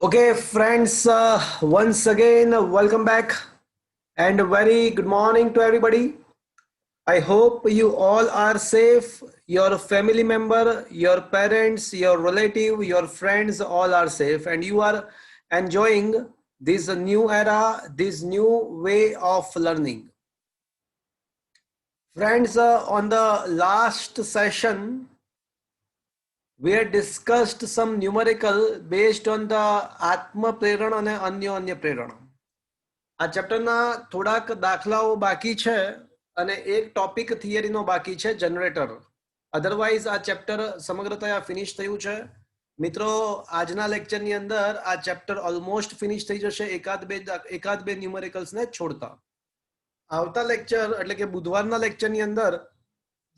Okay, friends, once again, welcome back and a very good morning to everybody. I hope you all are safe. Your family member, your parents, your relative, your friends all are safe and you are enjoying this new era, this new way of learning. Friends, on the last session, we had discussed some numerical based on the Atma Prerana and Anya Prerana. આ ચેપ્ટરના થોડાક દાખલાઓ બાકી છે અને એક topic થિયરીનો બાકી છે generator. Otherwise આ ચેપ્ટર સમગ્રતયા ફિનિશ થયું છે. મિત્રો આજના લેક્ચરની અંદર આ ચેપ્ટર ઓલમોસ્ટ ફિનિશ થઈ જશે એકાદ બે ન્યુમેરિકલ્સને છોડતા. આવતા લેક્ચર એટલે કે બુધવારના લેક્ચરની અંદર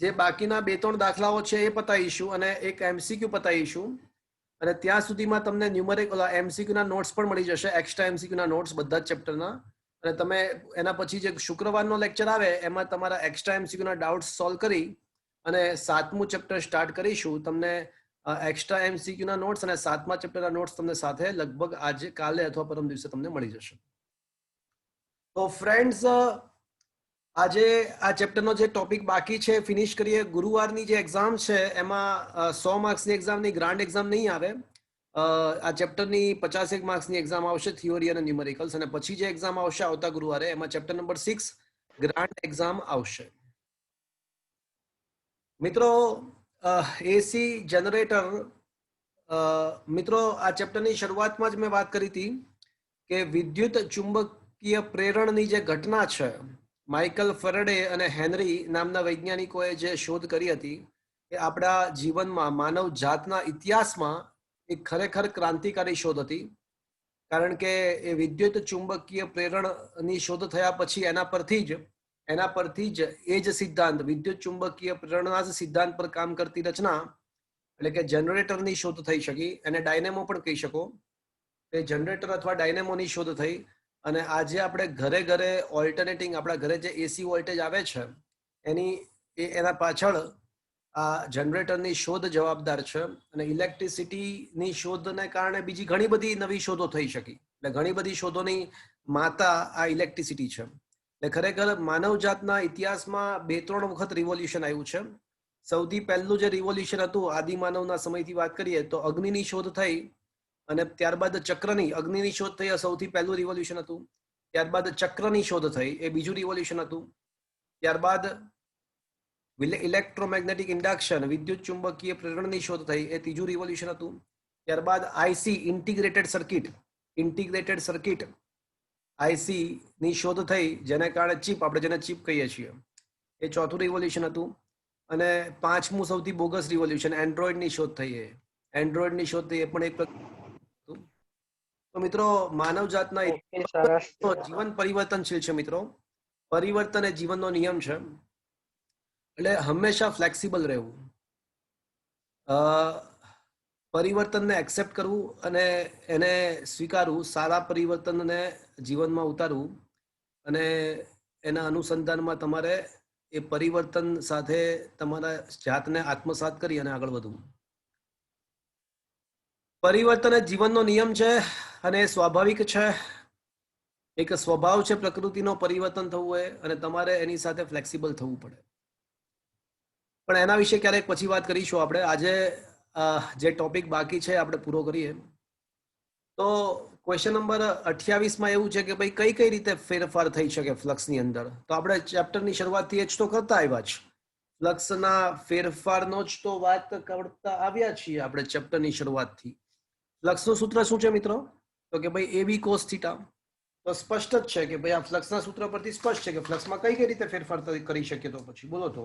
જે બાકીના બે ત્રણ દાખલાઓ છે એ પતાવીશું અને એક એમસીક્યુ પતાવીશું અને ત્યાં સુધીમાં તમને ન્યુમેરિક એમસીક્યુના નોટ્સ પણ મળી જશે, એક્સ્ટ્રા એમસીક્યુના નોટ્સ બધા જ ચેપ્ટરના. અને તમે એના પછી જે શુક્રવારનો લેક્ચર આવે એમાં તમારા એક્સ્ટ્રા એમસીક્યુના ડાઉટ્સ સોલ્વ કરી અને 7મું ચેપ્ટર સ્ટાર્ટ કરીશું. તમને એક્સ્ટ્રા એમસીક્યુના નોટ્સ અને 7મા ચેપ્ટરના નોટ્સ તમને સાથે લગભગ આજે કાલે અથવા પરમ દિવસે તમને મળી જશે. તો ફ્રેન્ડ્સ, આજે આ ચેપ્ટરનો જે ટોપિક બાકી છે ફિનિશ કરીએ. ગુરુવારની જે એક્ઝામ છે એમાં 100 માર્ક્સની એક્ઝામની ગ્રાન્ડ એક્ઝામ નહીં આવે. આ ચેપ્ટરની 50 માર્ક્સની એક્ઝામ આવશે, થિયોરી અને ન્યુમેરિકલ્સ, અને પછી જે એક્ઝામ આવશે આવતા ગુરુવારે એમાં ચેપ્ટર નંબર 6 ગ્રાન્ડ એક્ઝામ આવશે. મિત્રો, એસી જનરેટર, મિત્રો આ ચેપ્ટરની શરૂઆતમાં જ મેં વાત કરી હતી કે વિદ્યુત ચુંબકીય પ્રેરણની જે ઘટના છે, માઇકલ ફેરેડે અને હેનરી નામના વૈજ્ઞાનિકોએ જે શોધ કરી હતી એ આપણા જીવનમાં, માનવ જાતના ઇતિહાસમાં એક ખરેખર ક્રાંતિકારી શોધ હતી. કારણ કે એ વિદ્યુત ચુંબકીય પ્રેરણની શોધ થયા પછી એના પરથી જ એ જ સિદ્ધાંત, વિદ્યુત ચુંબકીય પ્રેરણના જ સિદ્ધાંત પર કામ કરતી રચના એટલે કે જનરેટરની શોધ થઈ શકી. એને ડાયનેમો પણ કહી શકો. એ જનરેટર અથવા ડાયનેમોની શોધ થઈ અને આજે આપણે ઘરે ઘરે ઓલ્ટરનેટિંગ, આપણા ઘરે જે એસી વોલ્ટેજ આવે છે એના પાછળ આ જનરેટરની શોધ જવાબદાર છે. અને ઇલેક્ટ્રિસિટીની શોધને કારણે બીજી ઘણી બધી નવી શોધો થઈ શકી. એટલે ઘણી બધી શોધોની માતા આ ઇલેક્ટ્રિસિટી છે. એટલે ખરેખર માનવજાતના ઇતિહાસમાં 2-3 વખત રિવોલ્યુશન આવ્યું છે. સૌથી પહેલું જે રિવોલ્યુશન હતું આદિમાનવના સમયથી વાત કરીએ તો અગ્નિની શોધ થઈ અને ત્યારબાદ અગ્નિની શોધ થઈ, સૌથી પહેલું રિવોલ્યુશન હતું. ત્યારબાદ ચક્રની શોધ થઈ, એ બીજું રિવોલ્યુશન હતું. ત્યારબાદ ઇલેક્ટ્રોમેગ્નેટિક ઇન્ડક્શન, વિદ્યુત ચુંબકીય પ્રેરણની શોધ થઈ, એ ત્રીજું રિવોલ્યુશન હતું. ત્યારબાદ આઈસી, ઇન્ટિગ્રેટેડ સર્કિટ આઈસી ની શોધ થઈ, જેને કારણે ચિપ, આપણે જેને ચિપ કહીએ છીએ, એ ચોથું રિવોલ્યુશન હતું. અને 5મું સૌથી બોગસ રિવોલ્યુશન, એન્ડ્રોઈડની શોધ થઈ, એન્ડ્રોઈડની શોધ થઈ, એ પણ એક. તો મિત્રો, માનવ જાતના જીવન પરિવર્તનશીલ છે. મિત્રો, પરિવર્તન એ જીવનનો નિયમ છે. એટલે હંમેશા ફ્લેક્સિબલ રહેવું, પરિવર્તનને એક્સેપ્ટ કરવું અને એને સ્વીકારવું, સારા પરિવર્તનને જીવનમાં ઉતારવું અને એના અનુસંધાનમાં તમારે એ પરિવર્તન સાથે તમારા જાતને આત્મસાત કરી અને આગળ વધવું. પરિવર્તન એ જીવનનો નિયમ છે અને એ સ્વાભાવિક છે. એક સ્વભાવ છે પ્રકૃતિનો પરિવર્તન થવું હોય અને તમારે એની સાથે ફ્લેક્સિબલ થવું પડે. પણ એના વિશે ક્યારેક પછી વાત કરીશું. આપણે આજે જે ટોપિક બાકી છે આપણે પૂરો કરીએ. તો ક્વેશ્ચન નંબર 28માં એવું છે કે ભાઈ કઈ રીતે ફેરફાર થઈ શકે ફ્લક્સની અંદર. તો આપણે ચેપ્ટરની શરૂઆતથી જ તો કરતા આવ્યા છે, ફ્લક્સના ફેરફારનો જ તો વાત કરતા આવ્યા છીએ આપણે ચેપ્ટરની શરૂઆતથી. ફ્લક્સનું સૂત્ર શું છે મિત્રો? તો કે ભાઈ AB cos થીટા. તો સ્પષ્ટ જ છે કે ભાઈ આ ફ્લક્સના સૂત્ર પરથી સ્પષ્ટ છે કે ફ્લક્સમાં કઈ રીતે ફેરફાર કરી શકીએ. તો પછી બોલો તો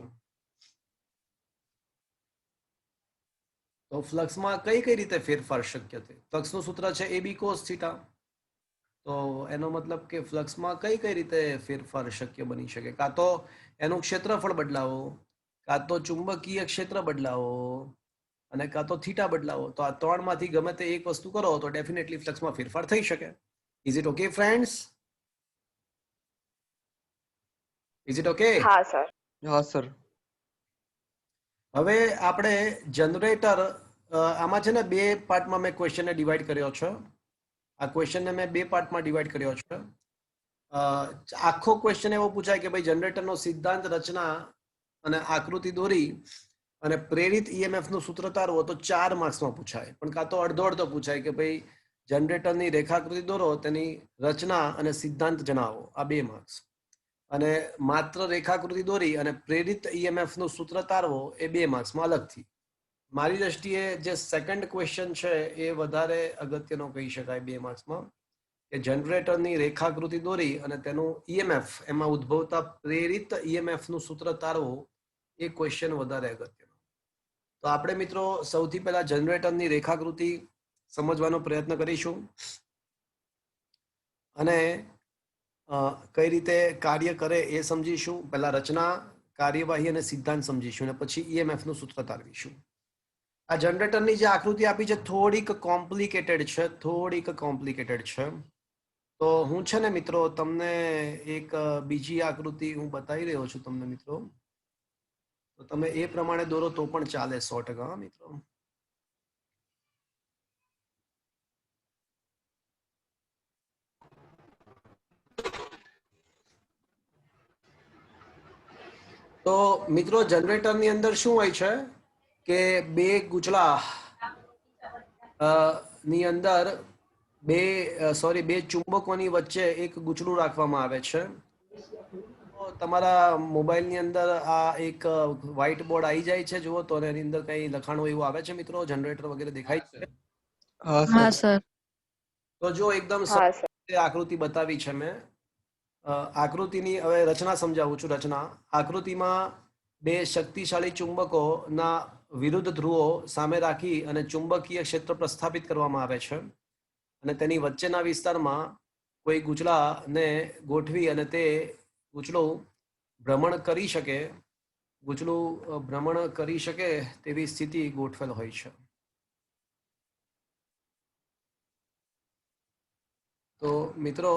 ફ્લક્સમાં કઈ રીતે ફેરફાર શક્ય છે? ફ્લક્સનું સૂત્ર છે AB cos થીટા. તો એનો મતલબ કે ફ્લક્સમાં કઈ રીતે ફેરફાર શક્ય બની શકે? કાં તો એનું ક્ષેત્રફળ બદલાવો, કાં તો ચુંબકીય ક્ષેત્ર બદલાવો અને કાં તો થીટા બદલાવો. તો આ ત્રણમાંથી ગમે તે એક વસ્તુ કરો તો ડેફિનેટલી ફ્લક્સમાં ફેરફાર થઈ શકે. Is it okay friends? Is it okay? હા સર. હા સર. હવે આપણે જનરેટર, આમાં છે ને 2 પાર્ટમાં મેં ક્વેશ્ચનને ડિવાઈડ કર્યો છે. આ ક્વેશ્ચનને મેં બે પાર્ટમાં ડિવાઈડ કર્યો છે. આખો ક્વેશ્ચન એવો પૂછાય કે ભાઈ જનરેટરનો સિદ્ધાંત, રચના અને આકૃતિ દોરી અને પ્રેરિત ઈએમએફ નું સૂત્ર તારવો તો 4 માર્ક્સમાં પૂછાય. પણ કાં તો અડધો અડધો પૂછાય કે ભાઈ જનરેટરની રેખાકૃતિ દોરો, તેની રચના અને સિદ્ધાંત જણાવો, આ 2 માર્ક્સ. અને માત્ર રેખાકૃતિ દોરી અને પ્રેરિત ઈએમએફ નું સૂત્ર તારવો એ 2 માર્ક્સમાં અલગથી. મારી દ્રષ્ટિએ જે સેકન્ડ ક્વેશ્ચન છે એ વધારે અગત્યનો કહી શકાય 2 માર્ક્સમાં, કે જનરેટરની રેખાકૃતિ દોરી અને તેનું ઈએમએફ, એમાં ઉદ્ભવતા પ્રેરિત ઈએમએફ નું સૂત્ર તારવો, એ ક્વેશ્ચન વધારે અગત્યનો. તો આપણે મિત્રો સૌથી પહેલા જનરેટરની રેખાકૃતિ સમજવાનો પ્રયત્ન કરીશું અને કઈ રીતે કાર્ય કરે એ સમજીશું. પહેલા રચના, કાર્યવાહી અને સિદ્ધાંત સમજીશું અને પછી ઈએમએફ નું સૂત્ર તારવીશું. આ જનરેટરની જે આકૃતિ આપી છે થોડીક કોમ્પ્લિકેટેડ છે. તો હું છે ને મિત્રો તમને એક બીજી આકૃતિ હું બતાવી રહ્યો છું તમને મિત્રો. તો તમે એ પ્રમાણે દોરો તો પણ ચાલે 100% મિત્રો. તો મિત્રો જનરેટરની અંદર શું હોય છે કે બે ગુચલા ની અંદર બે ચુંબકોની વચ્ચે એક ગુચલું રાખવામાં આવે છે. તમારા મોબાઈલની અંદર આ એક વ્હાઈટ બોર્ડ આવી જાય છે, જુઓ તો એની અંદર કઈ લખાણો એવું આવે છે મિત્રો, જનરેટર વગેરે દેખાય છે? હા સર. તો જો એકદમ આકૃતિ બતાવી છે મેં. આકૃતિની હવે રચના સમજાવું છું. રચના આકૃતિમાં બે શક્તિશાળી ચુંબકોના વિરુદ્ધ ધ્રુવો સામે રાખી અને ચુંબકીય ક્ષેત્ર પ્રસ્થાપિત કરવામાં આવે છે અને તેની વચ્ચેના વિસ્તારમાં કોઈ ગુચલાને ગોઠવી અને તે ગુચલું ભ્રમણ કરી શકે તેવી સ્થિતિ ગોઠવેલ હોય છે. તો મિત્રો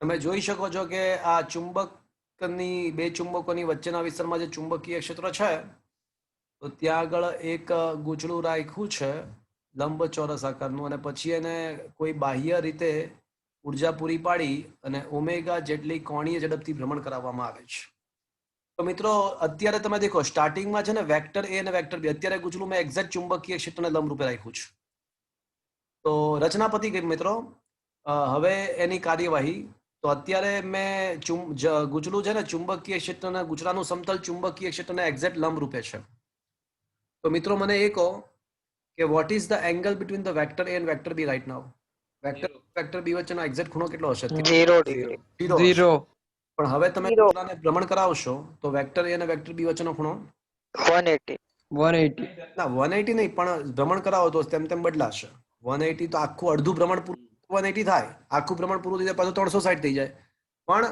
તમે જોઈ શકો છો કે આ બે ચુંબકોની વચ્ચેના વિસ્તારમાં જે ચુંબકીય ક્ષેત્ર છે, તો ત્યાં આગળ એક ગૂંચળું રાખ્યું છે લંબચોરસ આકારનું, અને પછી એને કોઈ બાહ્ય રીતે ઉર્જા પૂરી પાડી અને ઓમેગા જેટલી કોણીય ઝડપથી ભ્રમણ કરાવવામાં આવે છે. તો મિત્રો અત્યારે તમે દેખો સ્ટાર્ટિંગમાં છે ને વેક્ટર એ અને વેક્ટર બી, અત્યારે ગૂંચળું મેં એક્ઝેક્ટ ચુંબકીય ક્ષેત્રને લંબ રૂપે રાખ્યું છે. તો રચના પતી ગઈ મિત્રો. હવે એની કાર્યવાહી. તો અત્યારે મેં ગૂંચળું છે ને ચુંબકીય ક્ષેત્રના ગૂંચળાનું સમતલ ચુંબકીય ક્ષેત્રને એક્ઝેક્ટ લંબ રૂપે છે. તો મિત્રો મને એ કહો કે what is the angle between the vector A and vector B right now? Vector B વચ્ચેનો એક્ઝેક્ટ ખૂણો કેટલો હશે? 0 ડિગ્રી. 0. પણ હવે તમે ગૂંચળાને ભ્રમણ કરાવશો તો વેક્ટર એ અને વેક્ટર બી વચ્ચેનો ખૂણો 180. ના 180 નહીં, પણ ભ્રમણ કરાવો તો તેમ તેમ બદલાશે. 180 તો આખું અડધું ભ્રમણ પૂરું 180 થાય, આખું ભ્રમણ પૂરું થઈ જાય પાછું 360 થઈ જાય. પણ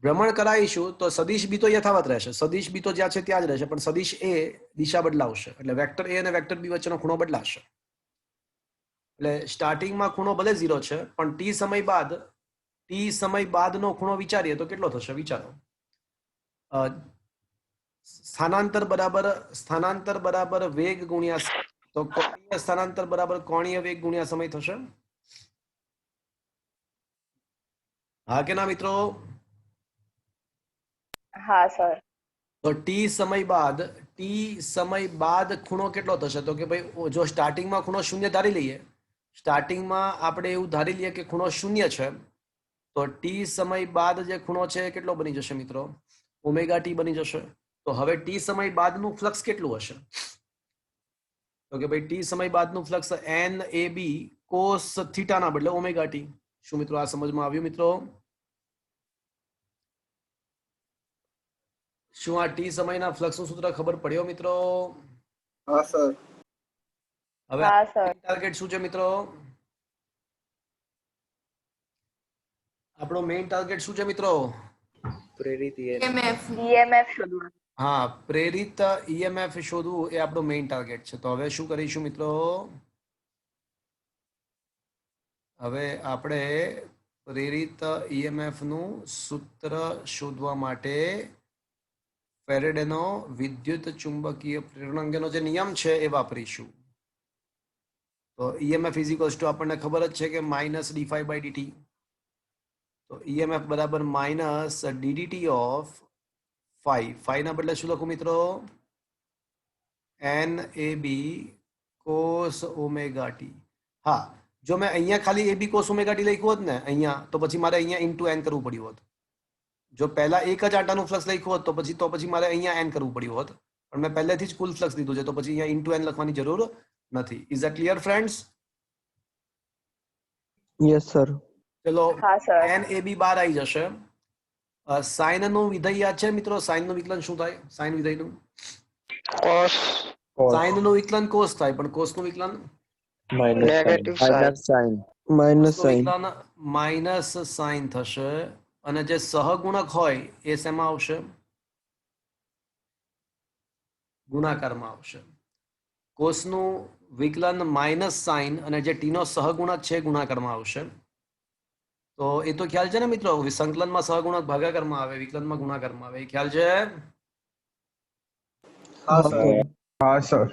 ભ્રમણ કરાવીશું તો સદિશ બી તો યથાવત રહેશે, સદિશ બી તો જ્યાં છે ત્યાં જ રહેશે, પણ સદિશ એ દિશા બદલાવશે, એટલે વેક્ટર એ અને વેક્ટર બી વચ્ચેનો ખૂણો બદલાશે. એટલે સ્ટાર્ટિંગમાં ખૂણો ભલે 0 છે, પણ ટી સમય બાદનો ખૂણો વિચારીએ તો કેટલો થશે? વિચારો. સ્થાનાંતર બરાબર વેગ ગુણ્યા, તો કોણીય સ્થાનાંતર બરાબર કોણીય વેગ ગુણ્યા સમય થશે. હા કે ના મિત્રો? હા સર. તો ટી સમય બાદ ખૂણો કેટલો થશે? તો કે ભાઈ જો સ્ટાર્ટિંગમાં ખૂણો 0 ધારી લઈએ, સ્ટાર્ટિંગમાં આપણે એવું ધારી લઈએ કે ખૂણો 0 છે, તો ટી સમય બાદ જે ખૂણો છે એ કેટલો બની જશે મિત્રો? ઓમેગા ટી બની જશે. તો હવે ટી સમય બાદનું ફ્લક્સ કેટલું હશે? તો કે ભાઈ ટી સમય બાદનું ફ્લક્સ NAB cos થીટા ના બદલે ઓમેગા ટી. શું મિત્રો આ સમજમાં આવ્યું મિત્રો? શું આ ટી સમયના ફ્લક્સનું સૂત્ર ખબર પડ્યો મિત્રો? હા સર. હવે ટાર્ગેટ શું છે મિત્રો? આપણો મેઇન ટાર્ગેટ શું છે મિત્રો? પ્રેરિત EMF શોધવું. હા, પ્રેરિત EMF શોધવું એ આપણો મેઇન ટાર્ગેટ છે. તો હવે શું કરીશું મિત્રો? હવે આપણે પ્રેરિત EMF નું સૂત્ર શોધવા માટે ફેરેડેનો વિદ્યુત ચુંબકીય પ્રેરણ અંગેનો જે નિયમ છે એ વાપરીશું. તો EMF ઇઝ ઇક્વલ્સ ટુ આપણને ખબર જ છે કે માઇનસ d∅/dt. તો EMF બરાબર માઇનસ ddt ઓફ phi ના બદલે શું લખું મિત્રો? NAB cos omega t. હા, જો મેં અહીંયા ખાલી AB cos ઓમેગા t લખ્યું હોત ને અહીંયા, તો પછી મારે અહીંયા ઇન્ટુ n કરવું પડ્યું હોત. જો પહેલા એક જ આંટાનું ફ્લક્સ લખ્યું હોત તો પછી મારે અહીંયા n કરવું પડ્યું હોત. પણ મેં પહેલેથી જ કુલ ફ્લક્સ લીધું છે તો પછી અહીંયા ઇન્ટુ n લખવાની જરૂર નથી. Is that clear friends? Yes sir. ચલો, હા સર. NAB બહાર આવી જશે. સાઇન નું વિધેય યાદ છે મિત્રો? સાઇન નું વિકલન શું થાય? સાઇન વિધેયનું cos સાઇન નું વિકલન કોસ થાય, પણ કોસ નું વિકલન negative sign. માઇનસ કોસનું સાઇન. વિકલન માઇનસ સાઇન થશે. અને જે સહગુણક હોય એ શેમાં આવશે? ગુણાકારમાં આવશે. કોસનું વિકલન માઇનસ સાઇન અને જે ટી નો સહગુણક છે ગુણાકારમાં આવશે. તો એ તો ખ્યાલ છે ને મિત્રો? સંકલનમાં સહગુણક ભાગાકારમાં આવે, વિકલનમાં ગુણાકારમાં આવે. એ ખ્યાલ છે? હા સર. હા સર.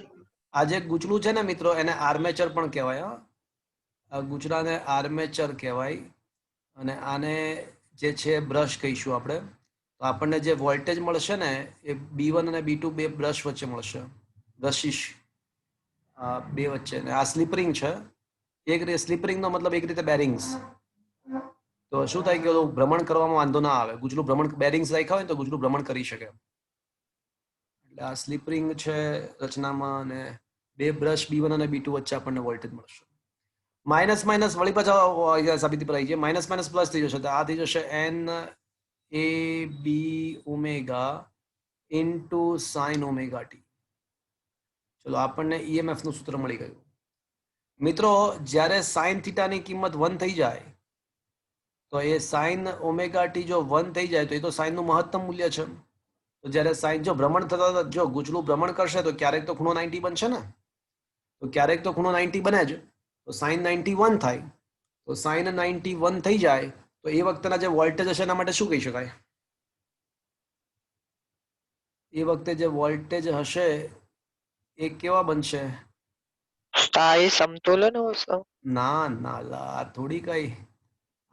આ જે ગૂંચળું છે ને મિત્રો એને આર્મેચર પણ કહેવાય. આ ગૂંચળાને આર્મેચર કહેવાય. અને આને જે છે બ્રશ કહીશું આપણે. તો આપણને જે વોલ્ટેજ મળશે ને એ B1 અને B2 બે બ્રશ વચ્ચે મળશે. બ્રશિશ બે વચ્ચે. આ સ્લીપરિંગ છે. એક રીતે સ્લીપરિંગનો મતલબ એક રીતે બેરિંગ્સ. તો શું થાય કે ભ્રમણ કરવામાં વાંધો ના આવે. ગૂંચળું ભ્રમણ બેરિંગ્સ રાખ્યા હોય તો ગૂંચળું ભ્રમણ કરી શકે. એટલે આ સ્લીપરિંગ છે રચનામાં અને બે બ્રશ B1 અને B2 વચ્ચે આપણને વોલ્ટેજ મળશે. માઇનસ માઇનસ વળી પાછા સાબિતી પર આવી જાય. માઇનસ માઇનસ પ્લસ થઈ જશે. તો આ થઈ જશે NAB omega into sine omega t. ચલો, આપણને EMF નું સૂત્ર મળી ગયું. મિત્રો, જ્યારે સાઇન થીટાની કિંમત 1 થઈ જાય તો એ સાઇન ઓમેગા t જો 1 થઈ જાય તો એ તો સાઇનનું મહત્તમ મૂલ્ય છે. તો જ્યારે સાઇન જો ભ્રમણ થતા જો ગૂંચળું ભ્રમણ કરશે તો ક્યારેક તો ખૂણો 90 બનશે ને. તો ક્યારેક તો ખૂણો 90 બને જ. તો સાઇન 91 થાય. તો સાઇન 91 થઈ જાય તો એ વખતના જે વોલ્ટેજ હશે એના માટે શું કહી શકાય? એ વખતે જે વોલ્ટેજ હશે એ કેવા બનશે? સ્થાયી સમતુલન હશે. ના ના લા, થોડી કઈ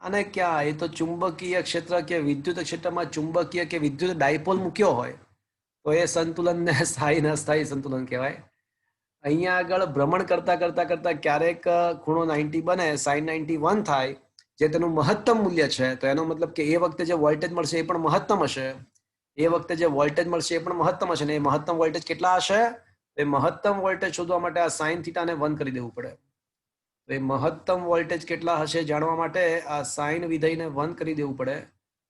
આને ક્યાં? એ તો ચુંબકીય ક્ષેત્ર કે વિદ્યુત ક્ષેત્રમાં ચુંબકીય કે વિદ્યુત ડાયપોલ મૂક્યો હોય તો એ સંતુલનને સ્થાયી અસ્થાયી સંતુલન કહેવાય. અહીંયા આગળ ભ્રમણ કરતા કરતા કરતા ક્યારેક ખૂણો 90 બને, સાઇન 91 થાય, જે તેનું મહત્તમ મૂલ્ય છે. તો એનો મતલબ કે એ વખતે જે વોલ્ટેજ મળશે એ પણ મહત્તમ હશે. એ વખતે જે વોલ્ટેજ મળશે એ પણ મહત્તમ હશે. ને એ મહત્તમ વોલ્ટેજ કેટલા હશે? એ મહત્તમ વોલ્ટેજ શોધવા માટે આ સાઇન થીટાને 1 કરી દેવું પડે. તો એ મહત્તમ વોલ્ટેજ કેટલા હશે જાણવા માટે આ સાઇન વિધેયને 1 કરી દેવું પડે.